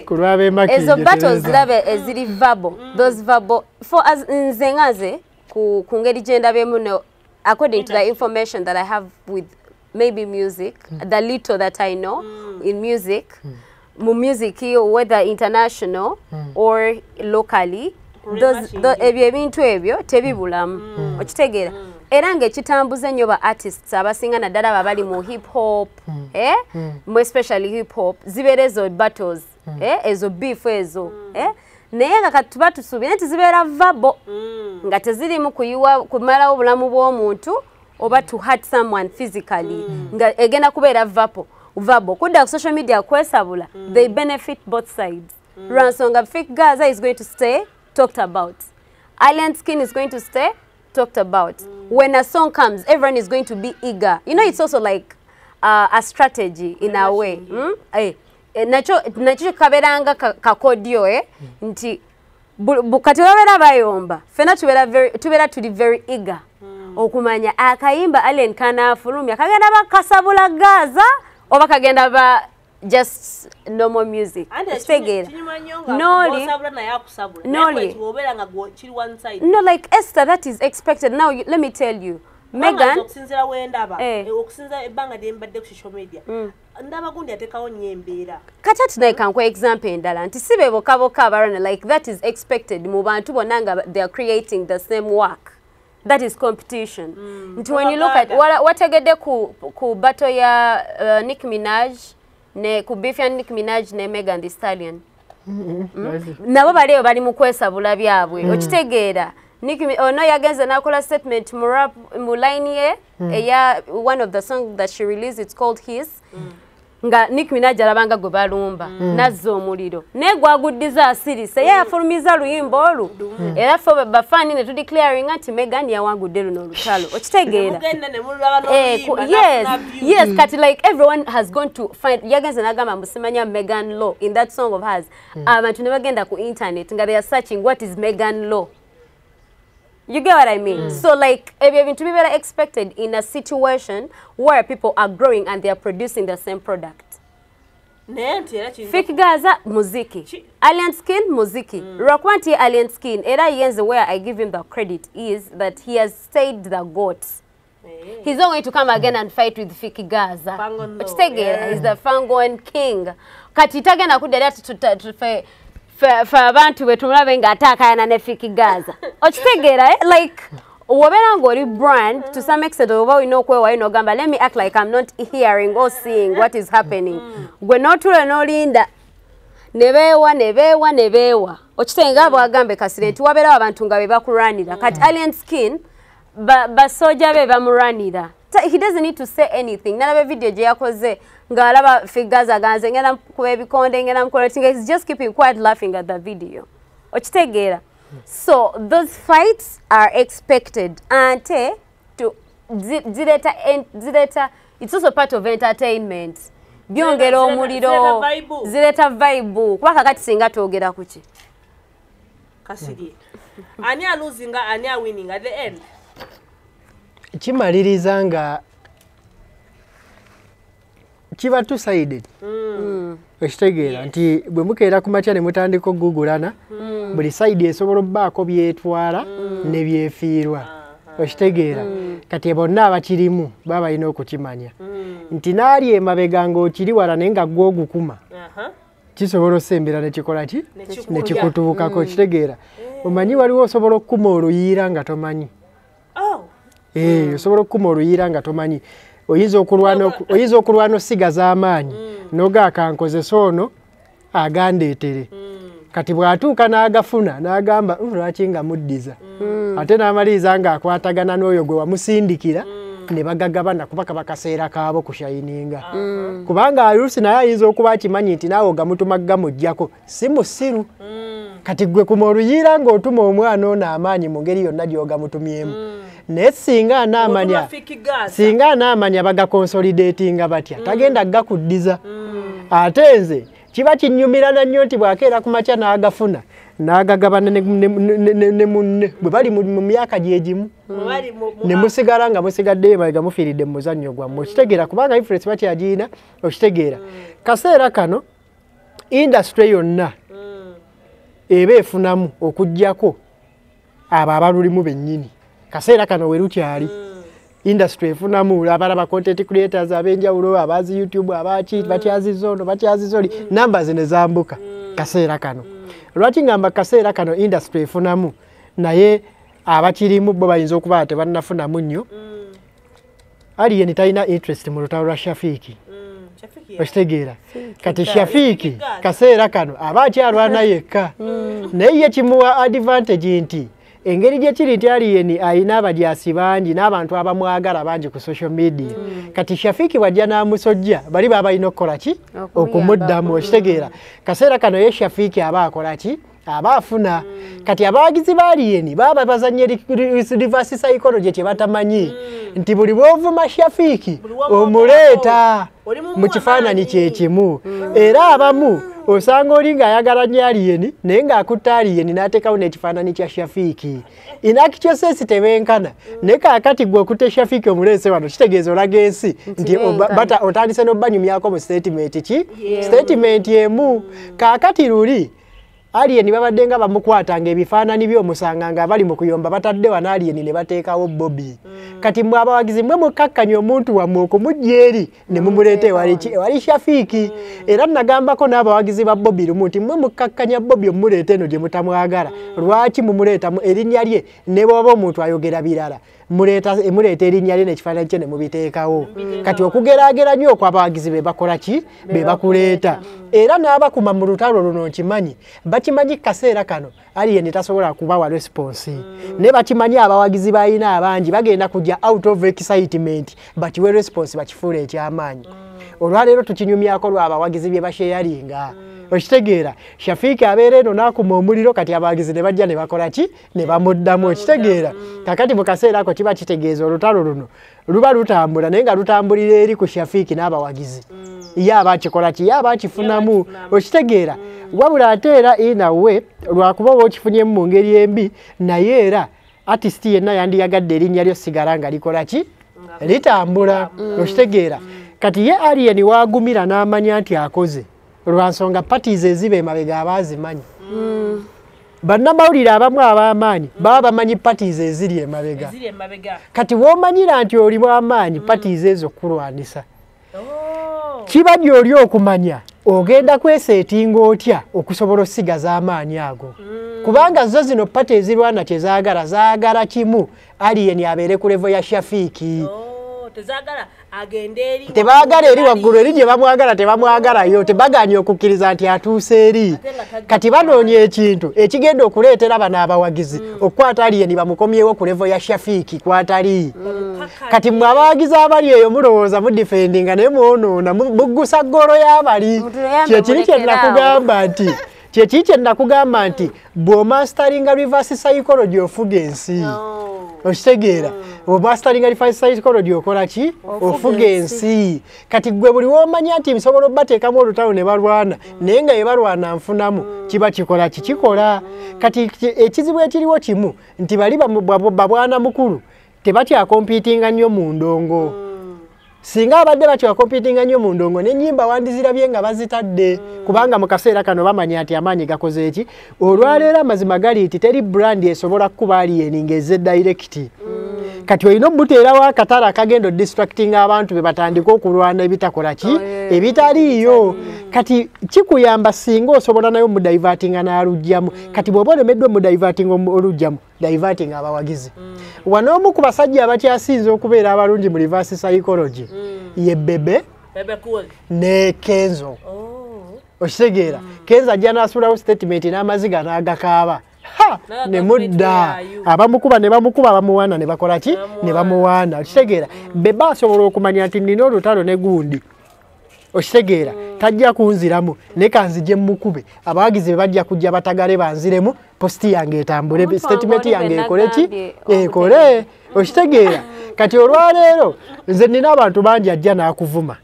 kulwabe makindi ezo battles labe eziri verbal those verbal for as nzengaze ku ngeri genda bemuno according to the information that I have with maybe music, the little that I know in music, music whether international or locally, those ebintu ebyo tebibulamu okitegeera era ng'ekitambuza nnyo ba artists abasinga naddala babali mu hip hop more especially hip hop zibeera ezo battles ezo beef ezo naye nga kati tuba tusuubira nti zibeera verbal nga tezirimu kuyiwa kumalawo obulamu bw'omuntu oba to hurt someone physically nga egenda kubeera verbal kudda ku social media kwesabula they benefit both sides Ransonga Fiki Gaza is going to stay talked about, Alien Skin is going to stay talked about. When a song comes everyone is going to be eager, you know. It's also like a strategy in a way. Nacho kaberanga kakodio nti bukati wabera bayomba fena tubera tuli very eager okumanya akayimba Alien kana fulumya kagenda bakasabula Gaza oba kagenda ba just normal music. No, like Esther, that is expected. Now let me tell you, Megan. Kata tunaika kwa example ndala nti sibe bokaboka barana like that is expected mu bantu bonanga they are creating the same work. That is competition. When you look at wategede ku battle ya Nicki Minaj ne ku beef ya Nicki Minaj ne Megan Thee Stallion. Nabo baleo bali mu kwesabula byabwe okitegeera Nicki ono yagenze nakola statement mu line ye eya one of the songs that she released, it's called His. Nga Nicki Minaj alabanga gwe balumba nazza omuliro negwaguddiza asirise yafulumiza luyimba olu era ffe bafani ne tudeclaring nti Megan yawangudde luno olutalo okitegeera yes kati like everyone has gone to find yagenze nagamba musimanya Megan Law in that song of hers abantu ne bagenda ku internet nga they are searching what is Megan Law. You get what I mean? So like, to be very expected in a situation where people are growing and they are producing the same product. Fake Gaza, muziki. Alien Skin, muziki. Rokwanti Alien Skin, era yenze where I give him the credit is that he has stayed the GOAT. He's not going to come again and fight with Fake Gaza. He's the Fangon king. Katitaga na kudera to fa abantu betumulabe nga atakayana ne Fake Gaza. Okitegeera like wabera ngori brand to some extent oba we know kwe no gamba let me act like I'm not hearing or seeing what is happening. Gwe notule no linda nebewa okitenga bwagambe kasirenti wabera abantu nga bebakuranira kati Alien Skin basoja be bamuranira. He doesn't need to say anything. Nalabe video je yakoze ngalaba figures aganze ngena kubebikonde ngena mkorating. He's just keeping quiet laughing at the video. Okitegeera. So those fights are expected ante to zileta it's also part of entertainment. Byongera omuliro zileta vibe kuba kakati singa togera kuki kasiri ani a losing ani a winning at the end. Kimaliriza nga kiba two-sided. Okitegeera nti bwe mukeera ku makya ne mutandika okugugulana buli side esobola obbaako byetwala ne byefiirwa. Okitegeera kati bonna abakirimu baba balina okukimanya nti naali emabega ng'okiri wala naye nga gwe ogukuma kisobola osembera ne kikola ki ne kikutuukako. Okitegeera omanyi waliwo osobola okukuma oluyiira nga tomanyi. Osobola okukuma oluyiira nga tomanyi. Oyinza okulwana osigaza amaanyi nogaaka nkozesa ono agandeetere kati bw'atuuka n'agafuna n'agamba lwaki nga muddiza ate n'amaliriza ng'akwatagana n'oyo gwe wamusindikira ne bagagabana kuba kaba kaseera kaabo kushayininga kubanga alusi naye ayinza okuba akimanyi nti naawe ogamutuma gamujjako si musiru kati gwe kuma oluyiira ng'otuma omwana ono amaanyi mu ngeri yonna gy'ogamutumyemu naye singa anaamanya bagakonsolidatinga batya tagenda gakuddiza ate nze kiba kinnyumirana nnyo nti bw'akeera ku makya n'agafuna n'agagabana ne munne bwe bali mu myaka gyegimu ne musigala nga musigaddeyo emabega mufiiridde mu muzannyo gwammwe. Okitegeera kubanga influence bakyagirina. Okitegeera kaseera kano industry yonna eba efunamu okuggyako abo abalulimu bennyini. Kaseera kano we lukyali industry efunamu abalaba content creators ab'enjawulo abazi YouTube abaki bakyazizo ono bakyazizoli numbers ne zambuka kaseera kano. Lwaki ngamba kaseera kano industry efunamu naye abakirimu bo bayinza okuba tebannafunamu nnyo. Alien talina interest mu lutalo lwa Shafiki. Okitegeera kati Shafiki kaseera kano aba akyalwana yekka naye ye kimuwa advantage nti engeri gye kiri nti Alien ayina abajaasi bangi n'abantu abamwagala bangi ku social media. Kati Shafiki wajja n'amusojja bali baba balina okukola ki okumuddamu. Okitegeera kaseera kano ye Shafiki aba akola ki aba afuna. Kati abawagizi ba Alien baba bazanye reverse psychology kye batamanyi nti buli bw'ovuma Shafiki omuleeta mu kifaananyi kyekimu era abamu osanga oli ng'ayagala nnyo Alien naye ng'akutta Alien n'ateekawo n'ekifaananyi kya Shafiki. In actual sense tebenkana naye kaakati gwe okutte Shafiki omuleese wano kitegeeza olaga ensi nti otandise n'obbanyumyako mu statement ki statement emu. Kaakati luli Alien babadde nga bamukwatanga ebifaananyi by'omusanga nga bali mu kuyomba batadde wana Alien ne bateekawo Bobby. Kati mwe abawagizi mwe mukkakkanya omuntu wammwe okumujja eri ne mumuleeta ewali Shafiki. Era nagambako n'abawagizi ba Bobby lumu nti mwe mukkakkanya Bobby omumuleeta eno gye mutamwagala lwaki mumuleetamu erinnya lye ne bw'oba omuntu ayogera birala muleeta erinnya lye n'ekifaananyi kye ne mubiteekawo. Kati okugeraageranya okwo abawagizi be bakola ki be bakuleeta. Era n'abakuma mu lutalo luno nkimanyi bakimanyi kaseera kano alien tasobola kubawa response ne bakimanyi abawagizi bayina abangi bagenda kujja out of excitement bakiwe response bakifuule ekyamaanyi olwaleero tukinyumyako lw'abawagizi bye basheyalinga okitegeera Shafiki abeera eno n'akuma omuliro kati abawagizi ne bajja ne bakola ki ne bamuddamu okitegeera kakati mu kaseera ako kiba kitegeeza olutalo luno luba lutambula naye nga lutambulira eri ku Shafiki n'abawagizi ye abakikola ki ye abakifunamu okitegeera wabula ate era inawe lwakuba okifunyemu mu ngeri embi naye era artist yenna yandiyagadde erinnya lyo sigala nga likola ki litambula okitegeera kati ye alien wagumira n'amanya nti akoze lwansonga parties eziba emabega abazimanyi bannamawulire abamu ab'amaanyi baba bamanyi parties eziri emabega kati womanyira nti olimu amaanyi parties ezo kulwanisa kiba gy'oli okumanya ogenda kweseetinga otya okusobola osigaza amaanyi ago kubanga zo zino pati ezirwana zaagala kimu alien abeere ku level ya Shafiki tebaagala eri waggulu eri gye bamwagala tebamwagalayo tebaganye okukkiriza nti atuuse eri kati banoonya ekintu ekigenda okuleetera bano abawagizi okukwata alien bamukomyewo ku level ya Shafiki kwatali kati mmwe abawagizi abali eyo mulowooza mudifendinga naye mwonoona muggusa ggolo y'abali kyekiri kye nakugamba nti bw'omastaringa reverse psychology ofuga ensi okitegeera omastaringa reverse psychology okola ki ofuga ensi kati gwe buli womanya nti nsobola obbateekamu olutalo ne balwana naye nga ye balwana nfunamu kiba kikola kikikola kati ekizibu ekiriwo kimu nti bali babwana mukulu tebatyakompitinga nnyo mu ndongo singa abadde batyakompitinga nnyo mu ndongo n'ennyimba wandizirabye nga bazitadde kubanga mu kaseera kano bamanya nti amaanyi gakoze eki olwaleero amazima gali nti teri brand esobola kuba alien ng'ezze direct kati olina omuteerawo akatale akagenda odistracting abantu be batandika okulwana ebitakola ki ebitaliiyo kati kikuyamba singa osobola nayo mudivertinga n'alugjamu kati bw'oba olemeddwe mudivertinga olugjamu diverting abawagizi wano omu ku basajja abakyasinze okubeera abalungi mu reverse psychology ye Bebe ne Kenzo okitegeera Kenzo ajja n'asulawo statement n'amaziga n'agakaaba ne mudda abamukuba ne bamukuba bamuwaana ne bakola ki ne bamuwaana okitegeera Bebe asobola okumanya nti nina olutalo ne gundi okitegeera tajja kunziramu ne kanzije mukube abawagizi bajja kujja batagale banziremu posti yange etambule statement yange ekole ki ekole okitegeera kati olwaleero nze nina abantu bangi ajja n'akuvuma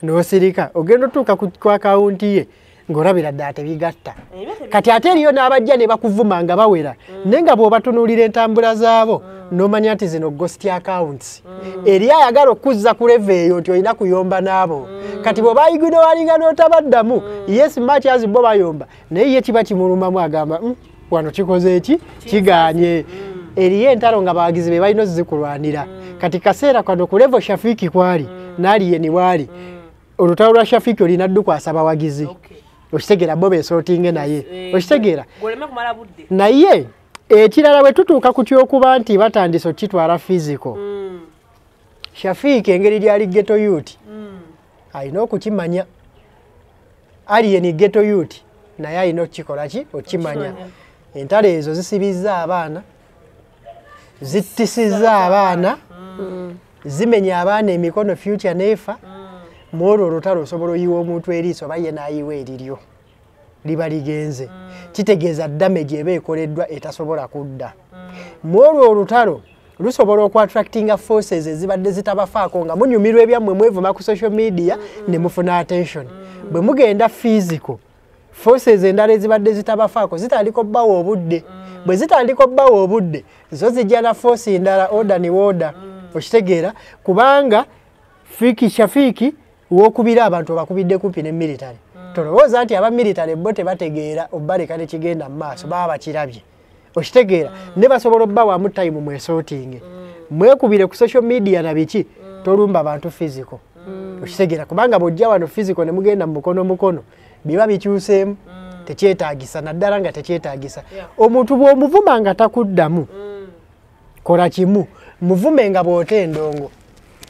n'osirika ogenda otuuka ku akawunti ye ng'olabira ddala tebigatta kati ate eriyo n'abajja ne bakuvuma nga bawera naye nga bw'obatunuulira entambula zaabo n'omanya nti zino ghost accounts eri ayagala okuzza ku level eyo nti olina kuyomba n'abo kati bw'oba ayigino walinga n'otabaddamu yes match azi bo bayomba naye ye kiba kimulumamu agamba wano kikoze eki kiganye eriyo entalo nga bawagizi be balina ozikulwanira kati kaseera kano ku level Shafiki kwali n'alien wali olutalo lwa Shafiki olina ddukwasa bawagizi okitegeera bo beesootinge naye okitegeera naye ekirala bwe tutuuka ku kyokuba nti batandise okitwala physical Shafiki engeri gyali ghetto youth alina okukimanya alien ghetto youth naye alina okukikola ki okimanya entalo ezo zisibizza abaana zittisizza abaana zimenya abaana emikono future nefa mwolwo olutalo osobola oyiwa omuntu eriiso oba ye n'ayiwa eriryo liba ligenze kitegeeza damage eba ekoleddwa etasobola kudda mwolwo olutalo lusobola okwatractinga forces ezibadde zitabafaako nga munyumirwa ebyammwe mwevuma ku social media ne mufuna attention bwe mugenda physical forces endala ezibadde zitabafaako zitandika obbawa obudde bwe zitandika obbawa obudde zo zijja na force endala order ni order okitegeera kubanga Shafiki wokubira abantu abakubidde kumpi ne military tolowooza nti aba military bo tebategeera obbaleka ne kigenda mu maaso baba bakirabye okitegeera ne basobola obbawamu time mwesootinge mwekubire ku social media na biki tolumba abantu physical okitegeera kubanga bw'ojja wano physical ne mugenda mu mukono biba bikyuseemu tekyetaagisa naddala nga tekyetaagisa omuntu bw'omuvuma nga takuddamu kola kimu muvume nga bw'ota endongo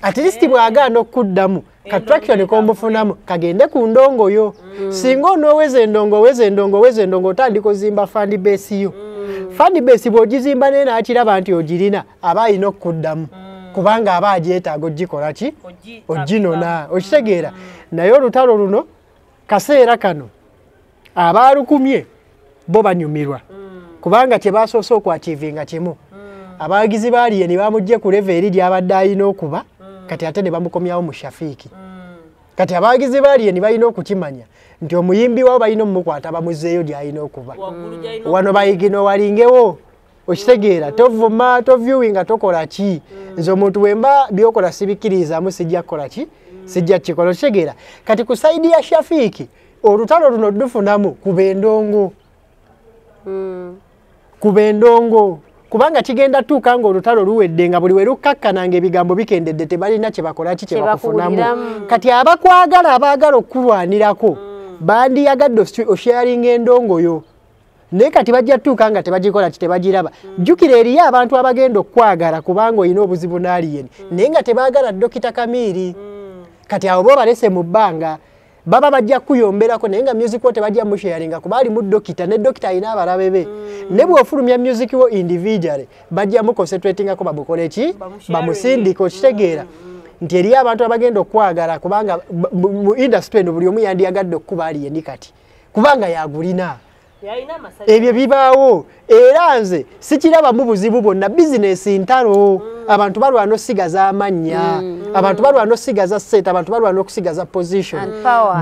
at least bw'agaana okuddamu Kattraction komufunamu kagende ku ndongo yo. Singa onoweze endongo otandika ozimba fan base yo. Fan base bw'ogizimba nena akiraba nti ogirina aba alina okuddamu. Kubanga aba agyetaaga ogikola ki? Oginona. Okitegeera. Naye olutalo luno kaseera kano abaalukumye bo banyumirwa. Kubanga kye basoose okwachivinga kimu. Abawagizi baaliye ne bamugye ku level eri gy'abadde alina okuba kati ate ne bamukomyawo mu Shafiiki. Kati abawagizi baaliye ne balina okukimanya nti omuyimbi wao balina omukwata bamuzeeyo gy'alina okuba. Wano bayigino walingewo. Okitegeera tovuma toviewinga tokola ki. Nze omuntu wemba byokola sibikkiririzaamu sijja kukola ki? Sijja kikola. Okitegeera kati ku saidi ya Shafiiki olutalo luno dufunamu kuba endongo. Kuba endongo. Kubanga kigenda tuuka nga olutalo luwedde nga buli we lukkakkananga ebigambo bikendedde tebalina kye bakola ki kye bakufunamu. Kati abaagala okulwanirako bandiyagadde osharinga endongo yo. Naye kati bajja tuuka nga tebagikola ki tebagiraba. Jjukira eriyo abantu abagenda okwagala kubanga olina obuzibu n'aliyeni naye nga tebaagala Dokita Kamiiri. Kati abo bo balese mu bbanga baba bajja kuyomberako naye nga music wo tebajja musharinga kuba ali mu Dokita ne Dokita alina abalabe be. Ne bw'ofulumya music wo individually bajja mu concentratingako babukole ki? Bamusindika. Okitegeera nti eriyo abantu abagenda okwagala kubanga mu industry eno buli omu yandiyagadde okuba aliyeni kati kubanga yagulina. Ebyo bibaawo era nze sikiraba mu buzibu bwonna bizinesi ntalo. Abantu balwana osigaza amannya, abantu balwana osigaza set, abantu balwana okusigaza position.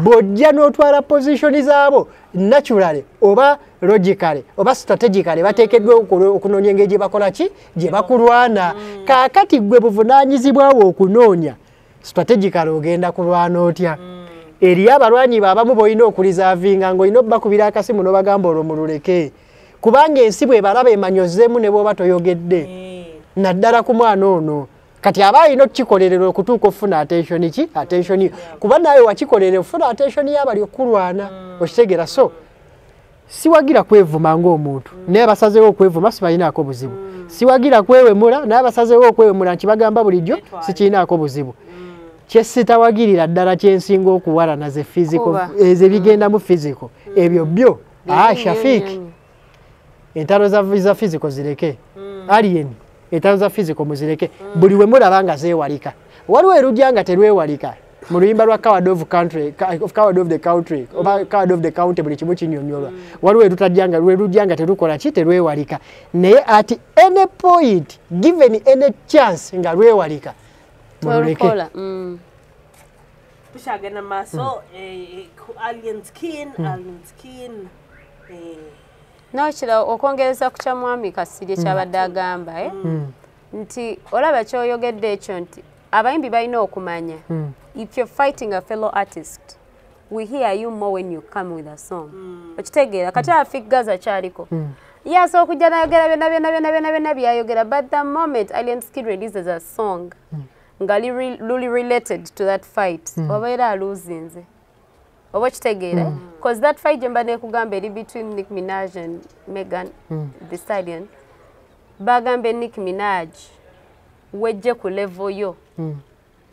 Bw'ojja n'otwala position zaabo naturally oba logically oba strategically bateekeddwa okunoonya engeri gye bakola ki gye bakulwana. Kaakati gwe buvunaanyizibwawo okunoonya strategically ogenda kulwana otya. Eriyo abalwanyi baabamu b'olina okurizaavinga ng'olina obbakubira akasimu n'obagamba olwo mululeke kubanga ensi bwe balaba emanyozeemu ne bw'oba toyogedde naddala ku mwana ono. Kati aba alina okukikolerera okutuuka ofuna attention ki? Attention yo. Kuba nawe wakikolerera ofuna attention y'abali okulwana. Okitegeera so siwagira kwevuma ng'omuntu naye basazeewo okwevuma sibalinaako buzibu. Siwagira kwewemula naye basazeewo okwewemula nkibagamba bulijjo sikirinaako buzibu. Kyesitawagirira ddala kyensinga okuwalana ze physical ze bigenda mu physical ebyo byo Shafiiki entalo za physical zireke alien entalo za physical muzireke buli we mulaba nga zeewalika waliwo erujja nga terwewalika mu luyimba lwa Coward of the Country oba Coward of the County buli kimu kinyonyolwa waliwo erujja nga terukola ki terwewalika naye at any point given any chance nga lwewalika Tolukola. Tushagana maso alien skin. No kira okwongereza ku kya mwami Kasirye kyabadde agamba nti olaba kyoyogedde ekyo nti abayimbi balina okumanya if you're fighting a fellow artist we hear you more when you come with a song. Okitegeera kati afigaza kyaliko yes okujja nayogera byonna byayogera but the moment Alien Skin releases a song nga luli related to that fight obaera aluzinze oba kitegeera because that fight jemba nekugamba eri between Nicki Minaj and Megan Thee Stallion bagambe Nicki Minaj wejje ku level yo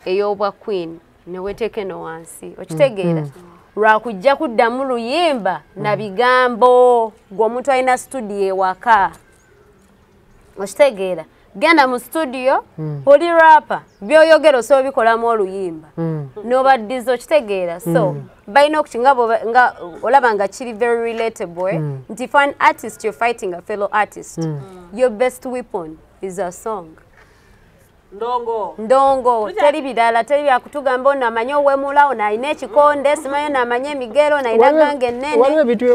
ey'obwa queen neweteeke no wansi okitegeera lwakujja kuddamu luyimba na bigambo gw'omuntu alina studio ewaka okitegeera genda mu studio oli rapper byoyogera osobola bikolamu oluyimba n'obaddiza okitegeera so balina okukinga nga olaba nga kiri very relatable nti for an artist you're fighting a fellow artist your best weapon is a song. Ndongo teri bidala teri byakutugamba ono amanye owemula ono alina ekikonde simanyi ono amanye emigero ono alina gange ennene waliwo ebintu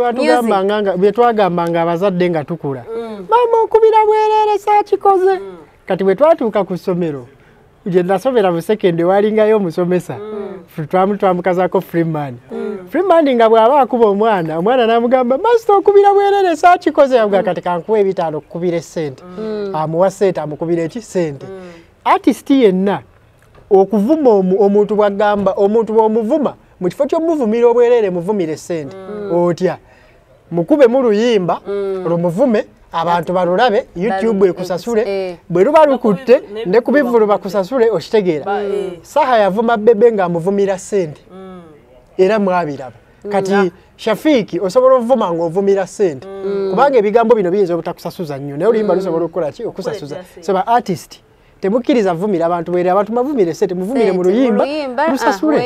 bye twagambanga abazadde nga tukula mama okubira bwerere saakikoze kati bwe twatuuka ku ssomero gye nasomera mu sekende walingayo omusomesa twamukazako Freeman nga bw'aba akuba omwana n'amugamba masita okubira bwerere saakikoze yavuga kati kankuwa ebitaano okukubira essente amuwa ssente amukubira eki ssente artist yenna okuvuma omuntu bwagamba omuntu bw'omuvuma mu kifo ky'omuvumira obwerere muvumire ssente otya mukube mu luyimba olumuvume abantu balulabe YouTube ekusasule bwe luba lukutte ne kubivulu bakusasule okitegeera saha yavuma bebe nga amuvumira sente era mwabiraba kati Shafiki osobola ovuma nga ovumira sente kubanga ebigambo bino biyinza obutakusasuza nnyo naye oluyimba lusobola okukola ki okusasuza so ba artist temukkiriza vumira abantu bwere abantu mavumire sente muvumire mu luyimba lusasule